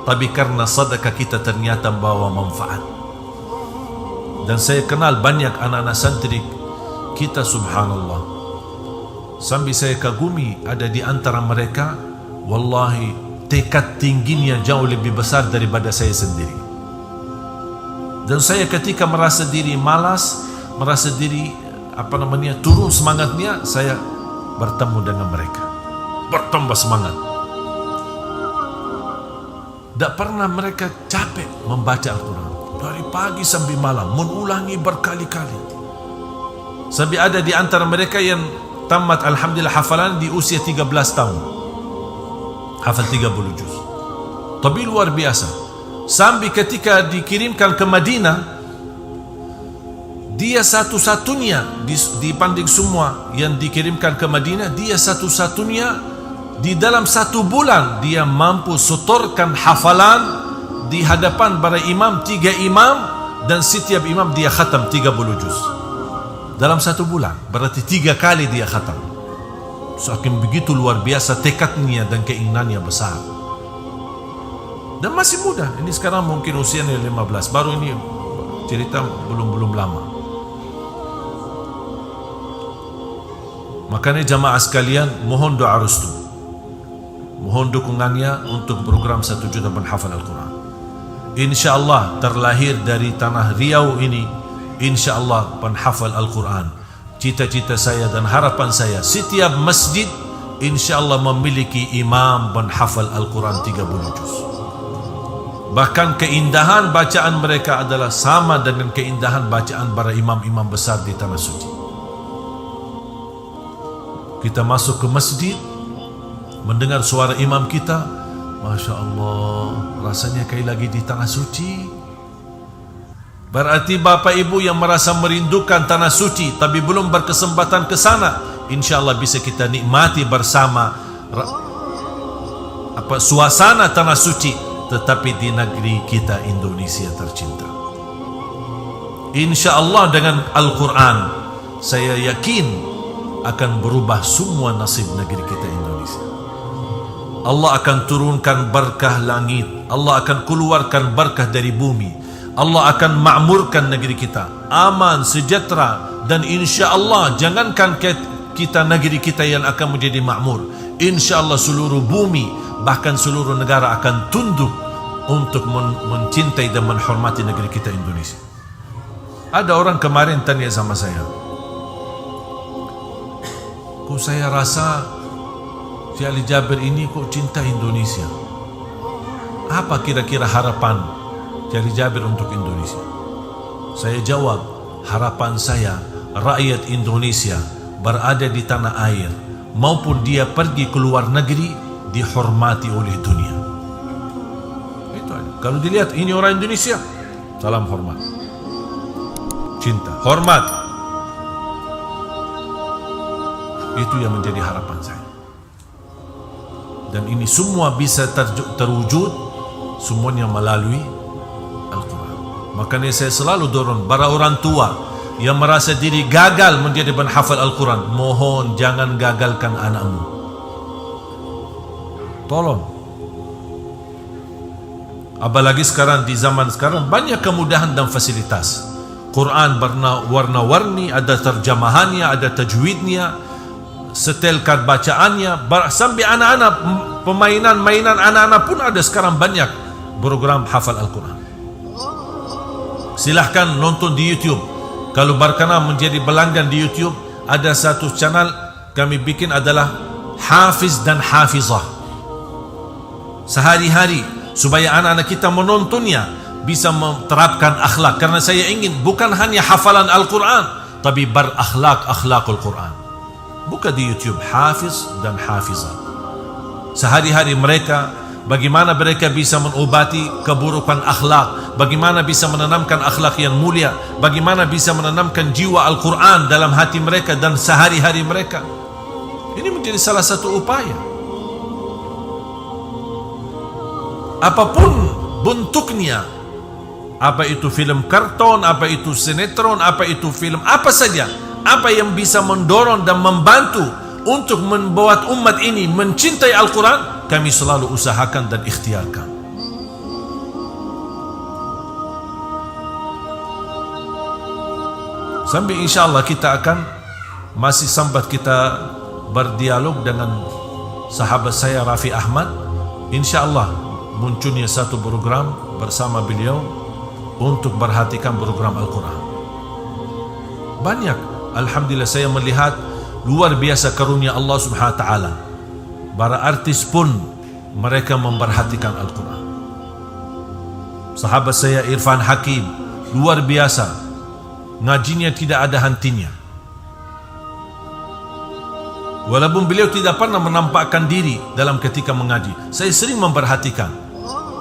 S1: tapi karena sedekah kita ternyata membawa manfaat. Dan saya kenal banyak anak-anak santri kita, subhanallah, sambil saya kagumi, ada di antara mereka, wallahi tekad tingginya jauh lebih besar daripada saya sendiri. Dan saya ketika merasa diri malas, merasa diri turun semangatnya, saya bertemu dengan mereka, bertambah semangat. Tak pernah mereka capek membaca Al-Quran. Dari pagi sampai malam, mengulangi berkali-kali. Sampai ada di antara mereka yang tamat alhamdulillah hafalan di usia 13 tahun. Hafal 30 juz. Tapi luar biasa. Sampai ketika dikirimkan ke Madinah, dia satu-satunya dibanding semua yang dikirimkan ke Madinah, dia satu-satunya di dalam 1 bulan dia mampu setorkan hafalan di hadapan para imam, 3 imam, dan setiap imam dia khatam 30 juz dalam 1 bulan. Berarti 3 kali dia khatam. Saking begitu luar biasa tekadnya dan keinginannya besar. Dan masih muda. Ini sekarang mungkin usianya 15. Baru ini cerita belum lama. Makanya jamaah sekalian, mohon doa restu, mohon dukungannya untuk program 1 juta penghafal Al-Quran. InsyaAllah terlahir dari tanah Riau ini, InsyaAllah penghafal Al-Quran. Cita-cita saya dan harapan saya, setiap masjid InsyaAllah memiliki imam penghafal Al-Quran 30 juz. Bahkan keindahan bacaan mereka adalah sama dengan keindahan bacaan para imam-imam besar di tanah suci. Kita masuk ke masjid, mendengar suara imam kita, Masya Allah, rasanya kayak lagi di tanah suci. Berarti Bapak Ibu yang merasa merindukan tanah suci tapi belum berkesempatan ke sana, InsyaAllah bisa kita nikmati bersama suasana tanah suci, tetapi di negeri kita Indonesia tercinta. InsyaAllah dengan Al-Quran saya yakin akan berubah semua nasib negeri kita Indonesia. Allah akan turunkan berkah langit, Allah akan keluarkan berkah dari bumi, Allah akan makmurkan negeri kita aman, sejahtera, dan insya-Allah jangankan kita negeri kita yang akan menjadi makmur, insya-Allah seluruh bumi bahkan seluruh negara akan tunduk untuk mencintai dan menghormati negeri kita Indonesia. Ada orang kemarin tanya sama saya, kok saya rasa Syekh Ali Jabir ini kok cinta Indonesia? Apa kira-kira harapan Syekh Ali Jabir untuk Indonesia? Saya jawab, harapan saya rakyat Indonesia berada di tanah air maupun dia pergi ke luar negeri dihormati oleh dunia. Itu aja. Kalau dilihat ini orang Indonesia, salam hormat, cinta, hormat. Itu yang menjadi harapan saya. Dan ini semua bisa terwujud semuanya melalui Al-Quran. Makanya saya selalu dorong para orang tua yang merasa diri gagal menjadi penghafal Al-Quran, mohon jangan gagalkan anakmu. Tolong. Apalagi sekarang, di zaman sekarang banyak kemudahan dan fasilitas. Quran warna-warni, ada terjemahannya, ada tajwidnya, setelkan bacaannya, sampai anak-anak mainan anak-anak pun ada sekarang banyak program hafal Al-Quran. Silahkan nonton di YouTube. Kalau berkenan menjadi pelanggan di YouTube, ada satu channel kami bikin adalah Hafiz dan Hafizah. Sehari-hari supaya anak-anak kita menontonnya bisa menerapkan akhlak. Karena saya ingin bukan hanya hafalan Al-Quran, tapi berakhlak-akhlakul Quran. Buka di YouTube Hafiz dan Hafizah. Sehari-hari mereka, bagaimana mereka bisa mengobati keburukan akhlak, bagaimana bisa menanamkan akhlak yang mulia, bagaimana bisa menanamkan jiwa Al-Quran dalam hati mereka dan sehari-hari mereka. Ini menjadi salah satu upaya. Apapun bentuknya, apa itu film karton, apa itu sinetron, apa itu film, apa saja, apa yang bisa mendorong dan membantu untuk membuat umat ini mencintai Al-Quran, kami selalu usahakan dan ikhtiarkan. Sampai insyaAllah kita akan masih sempat kita berdialog dengan sahabat saya Rafi Ahmad. InsyaAllah munculnya satu program bersama beliau untuk perhatikan program Al-Quran. Banyak, alhamdulillah saya melihat luar biasa karunia Allah Subhanahu wa taala. Para artis pun mereka memperhatikan Al-Quran. Sahabat saya Irfan Hakim, luar biasa, ngajinya tidak ada hentinya. Walaupun beliau tidak pernah menampakkan diri dalam ketika mengaji, saya sering memperhatikan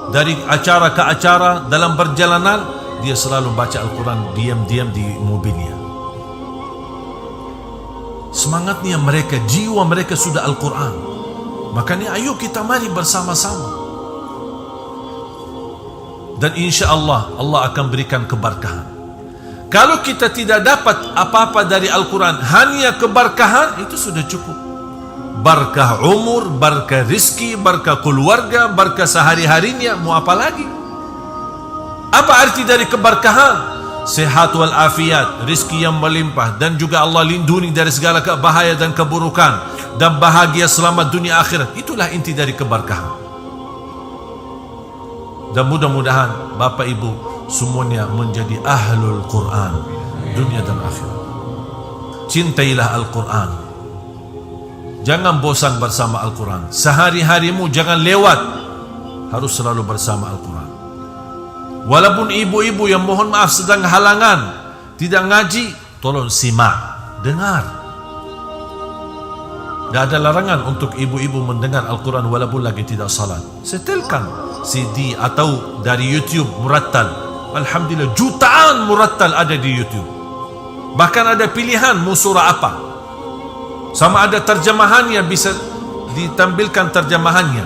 S1: dari acara ke acara, dalam perjalanan dia selalu baca Al-Quran diam-diam di mobilnya. Semangatnya mereka, jiwa mereka sudah Al-Quran. Makanya ayo kita mari bersama-sama, dan insya Allah Allah akan berikan keberkahan. Kalau kita tidak dapat apa-apa dari Al-Quran, hanya keberkahan, itu sudah cukup. Berkah umur, berkah rizki, berkah keluarga, berkah sehari-harinya, mau apa lagi? Apa arti dari keberkahan? Sehat wal afiat, rizki yang melimpah, dan juga Allah lindungi dari segala bahaya dan keburukan, dan bahagia selamat dunia akhirat. Itulah inti dari keberkahan. Dan mudah-mudahan Bapak Ibu semuanya menjadi ahlul Quran dunia dan akhirat. Cintailah Al-Quran, jangan bosan bersama Al-Quran. Sehari-harimu jangan lewat, harus selalu bersama Al-Quran. Walaupun ibu-ibu yang mohon maaf sedang halangan tidak ngaji, tolong simak, dengar. Tidak ada larangan untuk ibu-ibu mendengar Al-Quran walaupun lagi tidak salat. Setelkan CD atau dari YouTube murattal. Alhamdulillah, jutaan murattal ada di YouTube. Bahkan ada pilihan mau surah apa, sama ada terjemahannya, bisa ditampilkan terjemahannya.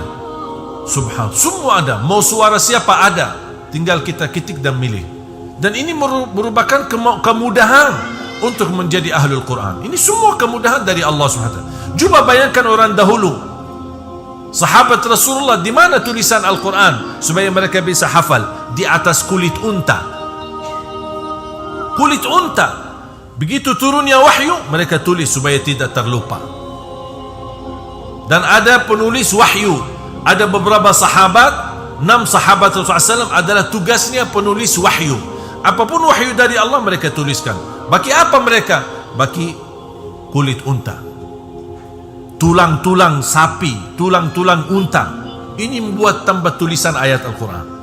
S1: Subhan, semua ada. Mau suara siapa ada, tinggal kita ketik dan milih. Dan ini merupakan kemudahan untuk menjadi ahlul Quran. Ini semua kemudahan dari Allah SWT. Coba bayangkan orang dahulu, sahabat Rasulullah, di mana tulisan Al-Quran supaya mereka bisa hafal? Di atas kulit unta. Kulit unta. Begitu turunnya wahyu, mereka tulis supaya tidak terlupa. Dan ada penulis wahyu. Ada beberapa sahabat, 6 sahabat Rasulullah SAW adalah tugasnya penulis wahyu. Apapun wahyu dari Allah mereka tuliskan. Bagi apa mereka? Bagi kulit unta, tulang-tulang sapi, tulang-tulang unta. Ini membuat tambah tulisan ayat Al-Quran.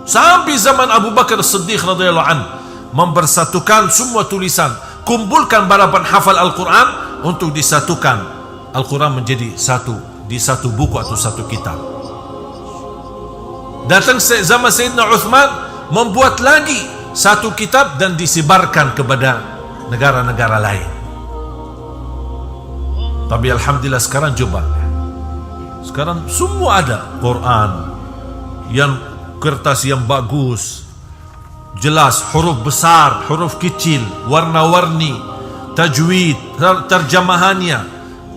S1: Sampai zaman Abu Bakar Siddiq radhiyallahu anhu mempersatukan semua tulisan, kumpulkan balapan hafal Al-Quran untuk disatukan Al-Quran menjadi satu, di satu buku atau satu kitab. Datang zaman Sayyidina Uthman, membuat lagi satu kitab dan disebarkan kepada negara-negara lain. Tapi alhamdulillah sekarang coba, sekarang semua ada Quran yang kertas yang bagus, jelas, huruf besar, huruf kecil, warna-warni, tajwid, terjemahannya,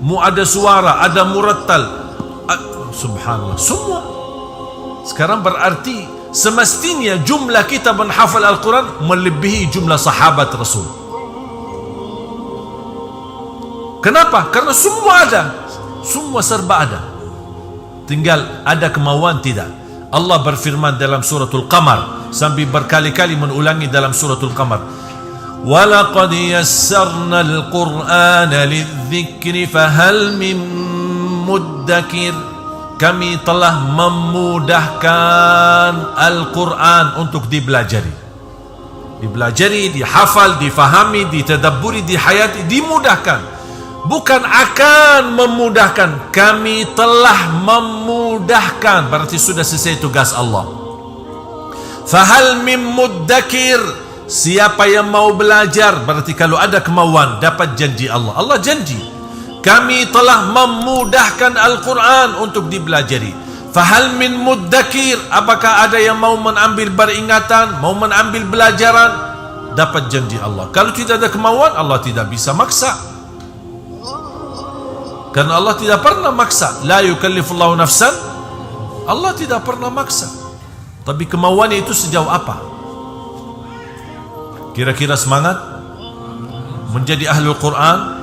S1: mu ada suara, ada murattal. Subhanallah, semua. Sekarang berarti semestinya jumlah kita menghafal Al-Quran melebihi jumlah sahabat Rasul. Kenapa? Karena semua ada, semua serba ada. Tinggal ada kemauan tidak. Allah berfirman dalam suratul Qamar, sambil berkali-kali mengulangi dalam suratul Qamar, وَلَقَدْ يَسَّرْنَا الْقُرْآنَ لِلذِّكْرِ فَهَلْ مِن مُدَّكِرٍ. Kami telah memudahkan Al-Quran untuk dipelajari, dihafal, difahami, ditadabburi, dihayati, dimudahkan. Bukan akan memudahkan, kami telah memudahkan. Berarti sudah selesai tugas Allah. Fahal mim muddakir, siapa yang mau belajar, berarti kalau ada kemauan dapat janji Allah. Allah janji, kami telah memudahkan Al-Quran untuk dipelajari. Fahal min muddakir, apakah ada yang mau mengambil beringatan, mau mengambil belajaran? Dapat janji Allah. Kalau tidak ada kemauan, Allah tidak bisa maksa. Karena Allah tidak pernah maksa. La yukallifullahu nafsan, Allah tidak pernah maksa. Tapi kemauannya itu sejauh apa? Kira-kira semangat menjadi ahlul Quran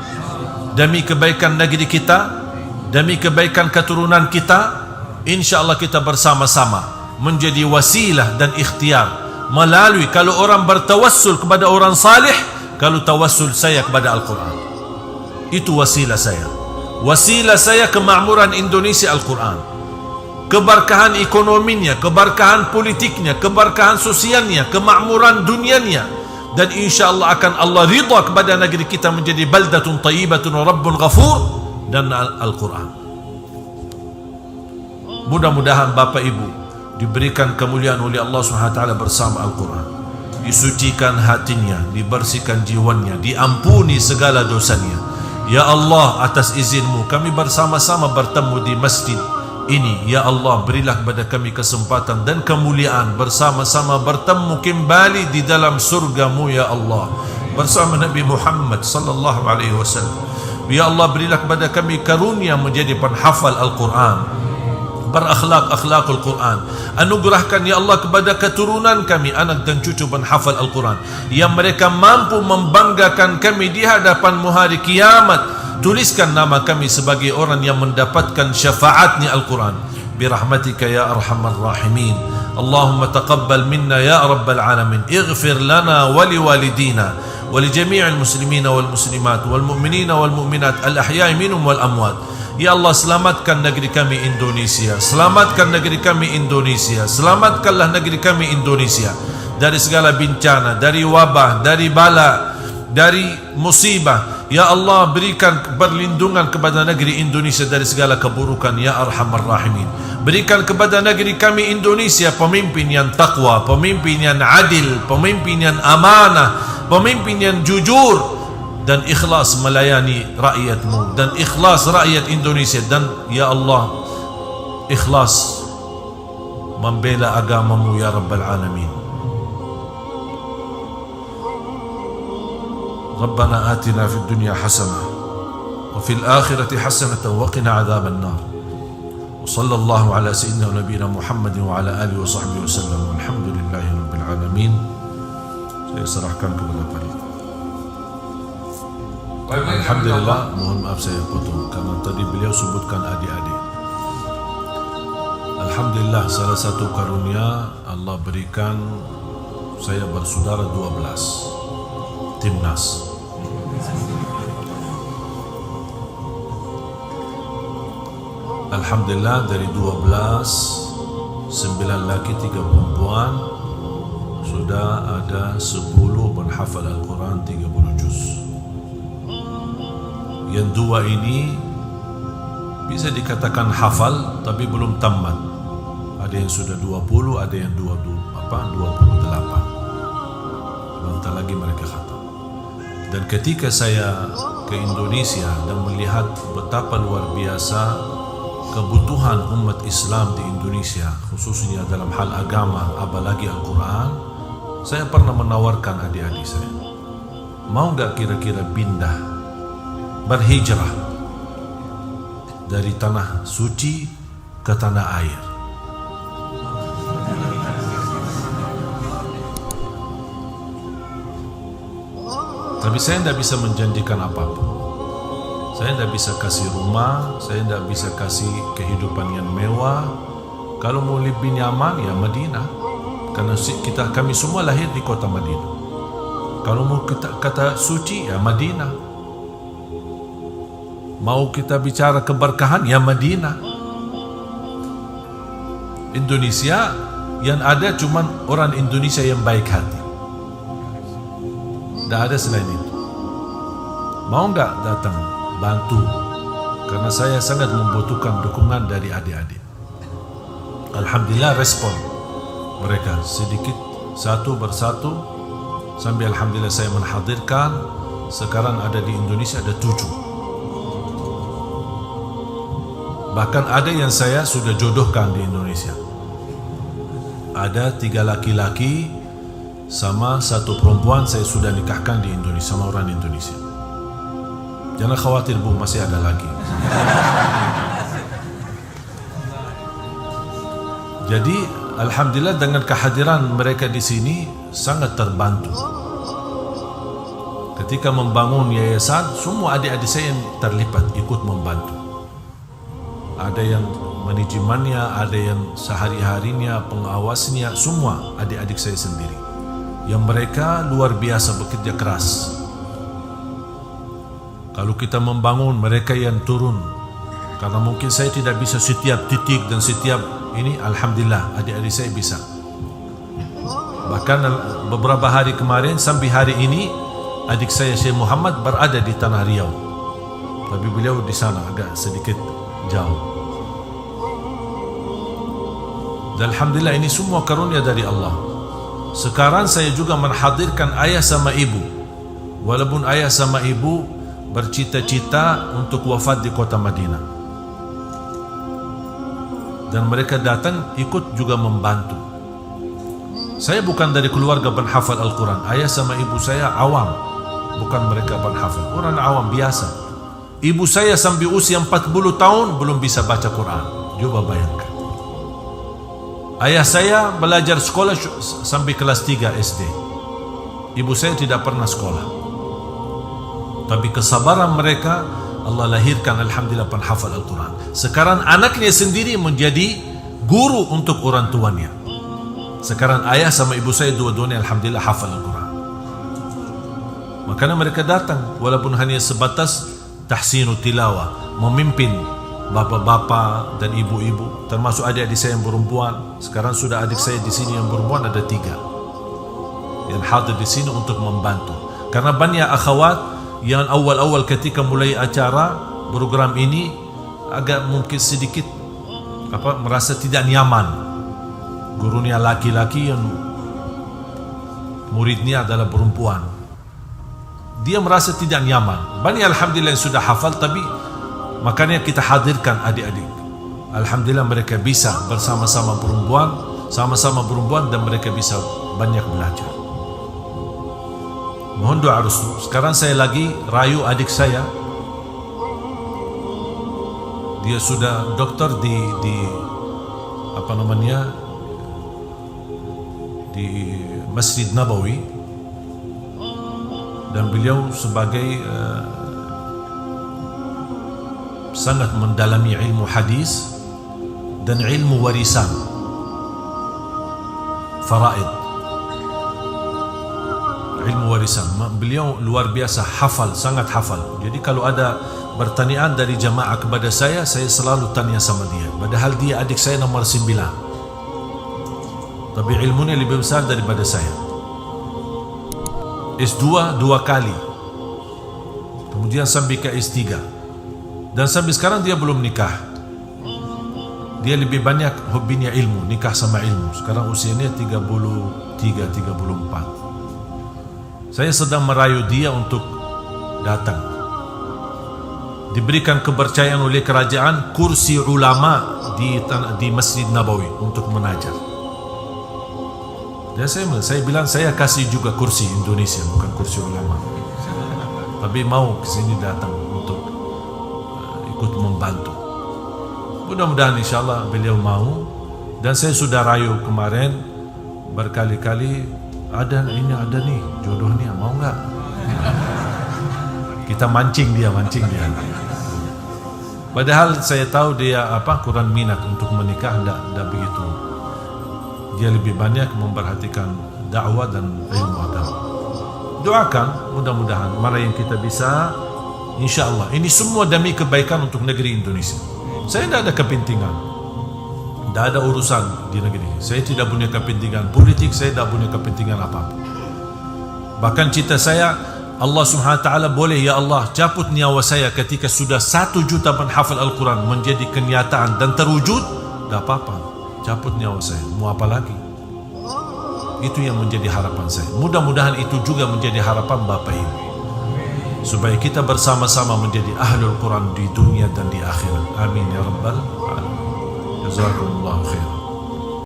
S1: demi kebaikan negeri kita, demi kebaikan keturunan kita. Insya Allah kita bersama-sama menjadi wasilah dan ikhtiar melalui, kalau orang bertawassul kepada orang salih, kalau tawassul saya kepada Al-Quran, itu wasilah saya. Wasilah saya kemakmuran Indonesia Al-Quran. keberkahan ekonominya, keberkahan politiknya, keberkahan sosialnya, kemakmuran dunianya, dan insya-Allah akan Allah ridha kepada negeri kita menjadi baldatun thayyibatun wa rabbun ghafur, dan Al-Quran. Mudah-mudahan Bapak Ibu diberikan kemuliaan oleh Allah SWT bersama Al-Quran, disucikan hatinya, dibersihkan jiwanya, diampuni segala dosanya. Ya Allah, atas izinmu kami bersama-sama bertemu di masjid ini. Ya Allah, berilah kepada kami kesempatan dan kemuliaan bersama-sama bertemu kembali di dalam surgamu ya Allah, bersama Nabi Muhammad sallallahu alaihi wasallam. Ya Allah, berilah kepada kami karunia menjadi penghafal Al-Quran, berakhlak-akhlakul Quran. Anugerahkan ya Allah kepada keturunan kami, anak dan cucu penghafal Al-Quran, yang mereka mampu membanggakan kami di hadapan-Mu hari kiamat. Tuliskan nama kami sebagai orang yang mendapatkan syafaatnya Al-Quran, birahmatika ya arhamar rahimin. Allahumma taqabbal minna ya rabbal alamin. Ighfir lana wa liwalidina wa li jami'il muslimina wal muslimat wal mu'minina wal mu'minat al ahya'i minhum wal amwat. Ya Allah, selamatkan negeri kami Indonesia, selamatkan negeri kami Indonesia, selamatkanlah negeri kami Indonesia dari segala bencana, dari wabah, dari bala, dari musibah. Ya Allah, berikan perlindungan kepada negeri Indonesia dari segala keburukan ya arhamar rahimin. Berikan kepada negeri kami Indonesia pemimpin yang takwa, pemimpin yang adil, pemimpin yang amanah, pemimpin yang jujur dan ikhlas melayani rakyatmu, dan ikhlas rakyat Indonesia, dan ya Allah ikhlas membela agamamu ya Rabbal Alamin. Rabbana atina fid dunya hasanah wa fil akhirati hasanah wa qina adzaban nar. Wa sallallahu ala sayyidina wa nabiyina Muhammadin wa ala alihi wa sahbihi wasallam. Walhamdulillahi rabbil alamin. Saya serahkan kepada Pak. Alhamdulillah, mohon maaf saya potong karena tadi beliau sebutkan adik-adik. Alhamdulillah, salah satu karunia Allah berikan saya bersaudara 12 timnas. Alhamdulillah, dari 12, 9 laki 3 perempuan, sudah ada 10 penghafal Al-Quran 30 juz. Yang 2 ini bisa dikatakan hafal tapi belum tamat. Ada yang sudah 20, ada yang 28. Bentar lagi mereka khatam. Dan ketika saya ke Indonesia dan melihat betapa luar biasa kebutuhan umat Islam di Indonesia, khususnya dalam hal agama, apalagi Al-Quran, saya pernah menawarkan adik-adik saya, mau gak kira-kira pindah, berhijrah dari tanah suci ke tanah air. Tapi saya tidak bisa menjanjikan apapun. Saya tidak bisa kasih rumah, saya tidak bisa kasih kehidupan yang mewah. Kalau mau lebih nyaman, ya Madinah. Karena kami semua lahir di kota Madinah. Kalau mau kita kata suci, ya Madinah. Mau kita bicara keberkahan, ya Madinah. Indonesia yang ada cuma orang Indonesia yang baik hati. Tidak ada selain itu. Mau nggak datang bantu? Karena saya sangat membutuhkan dukungan dari adik-adik. Alhamdulillah respon mereka sedikit satu persatu, sambil alhamdulillah saya menghadirkan. Sekarang ada di Indonesia ada 7. Bahkan ada yang saya sudah jodohkan di Indonesia. Ada 3 laki-laki sama 1 perempuan saya sudah nikahkan di Indonesia sama orang Indonesia. Jangan khawatir Bu, masih ada lagi. Jadi alhamdulillah dengan kehadiran mereka di sini sangat terbantu. Ketika membangun yayasan, semua adik-adik saya yang terlibat ikut membantu. Ada yang manajemennya, ada yang sehari-harinya, pengawasnya, semua adik-adik saya sendiri. Yang mereka luar biasa bekerja keras. Kalau kita membangun, mereka yang turun. Karena mungkin saya tidak bisa setiap titik dan setiap ini alhamdulillah adik-adik saya bisa. Bahkan beberapa hari kemarin sampai hari ini adik saya Syekh Muhammad berada di Tanah Riau, tapi beliau di sana agak sedikit jauh. Dan alhamdulillah ini semua karunia dari Allah. Sekarang saya juga menghadirkan ayah sama ibu, walaupun ayah sama ibu bercita-cita untuk wafat di kota Madinah, dan mereka datang ikut juga membantu. Saya bukan dari keluarga penghafal Al-Quran. Ayah sama ibu saya awam, bukan mereka penghafal, orang awam biasa. Ibu saya sampai usia 40 tahun belum bisa baca Quran. Coba bayangkan. Ayah saya belajar sekolah sampai kelas 3 SD. Ibu saya tidak pernah sekolah. Tapi kesabaran mereka, Allah lahirkan alhamdulillah penghafal Al-Quran. Sekarang anaknya sendiri menjadi guru untuk orang tuanya. Sekarang ayah sama ibu saya dua-duanya alhamdulillah hafal Al-Quran. Makanya mereka datang, walaupun hanya sebatas tahsinu tilawah, memimpin bapak-bapak dan ibu-ibu, termasuk adik-adik saya yang perempuan. Sekarang sudah adik saya di sini yang perempuan ada 3 yang hadir di sini untuk membantu. Karena banyak akhwat yang awal-awal ketika mulai acara program ini agak mungkin sedikit merasa tidak nyaman. Gurunya laki-laki, yang muridnya adalah perempuan. Dia merasa tidak nyaman. Banyak alhamdulillah yang sudah hafal, tapi makanya kita hadirkan adik-adik. Alhamdulillah mereka bisa bersama-sama perempuan, sama-sama perempuan, dan mereka bisa banyak belajar. Mohon doa restu. Sekarang saya lagi rayu adik saya. Dia sudah dokter di di Masjid Nabawi, dan beliau sebagai sangat mendalami ilmu hadis dan ilmu warisan faraid, ilmu warisan. Beliau luar biasa hafal, sangat hafal. Jadi kalau ada pertanyaan dari jamaah kepada saya selalu tanya sama dia. Padahal dia adik saya nomor 9, tapi ilmunya lebih besar daripada saya. S2 2 kali, kemudian sampai ke S3, dan sampai sekarang dia belum nikah. Dia lebih banyak hobinya ilmu, nikah sama ilmu. Sekarang usianya 33-34. Saya sedang merayu dia untuk datang. Diberikan kepercayaan oleh kerajaan kursi ulama di Masjid Nabawi untuk mengajar. Dan saya bilang saya kasih juga kursi Indonesia, bukan kursi ulama, tapi mau kesini datang untuk ikut membantu. Mudah-mudahan insyaAllah beliau mau. Dan saya sudah rayu kemarin berkali-kali, ada nih jodohnya, mau nggak? Kita mancing dia. Padahal saya tahu dia kurang minat untuk menikah, tidak begitu. Dia lebih banyak memperhatikan dakwah dan ilmu agama. Doakan, mudah-mudahan mana yang kita bisa, insyaAllah. Ini semua demi kebaikan untuk negeri Indonesia. Saya tidak ada kepentingan, tidak ada urusan di negeri. Saya tidak punya kepentingan politik, saya tidak punya kepentingan apa-apa. Bahkan cita saya, Allah Subhanahu Wa Taala boleh ya Allah cabut nyawa saya ketika sudah 1 juta penghafal Al-Quran menjadi kenyataan dan terwujud, tidak apa-apa. Cabut nyawa saya, mau apa lagi? Itu yang menjadi harapan saya. Mudah-mudahan itu juga menjadi harapan Bapak Ibu, supaya kita bersama-sama menjadi ahlul Quran di dunia dan di akhirat. Amin ya rabbal alamin. Jazakumullahu khairan.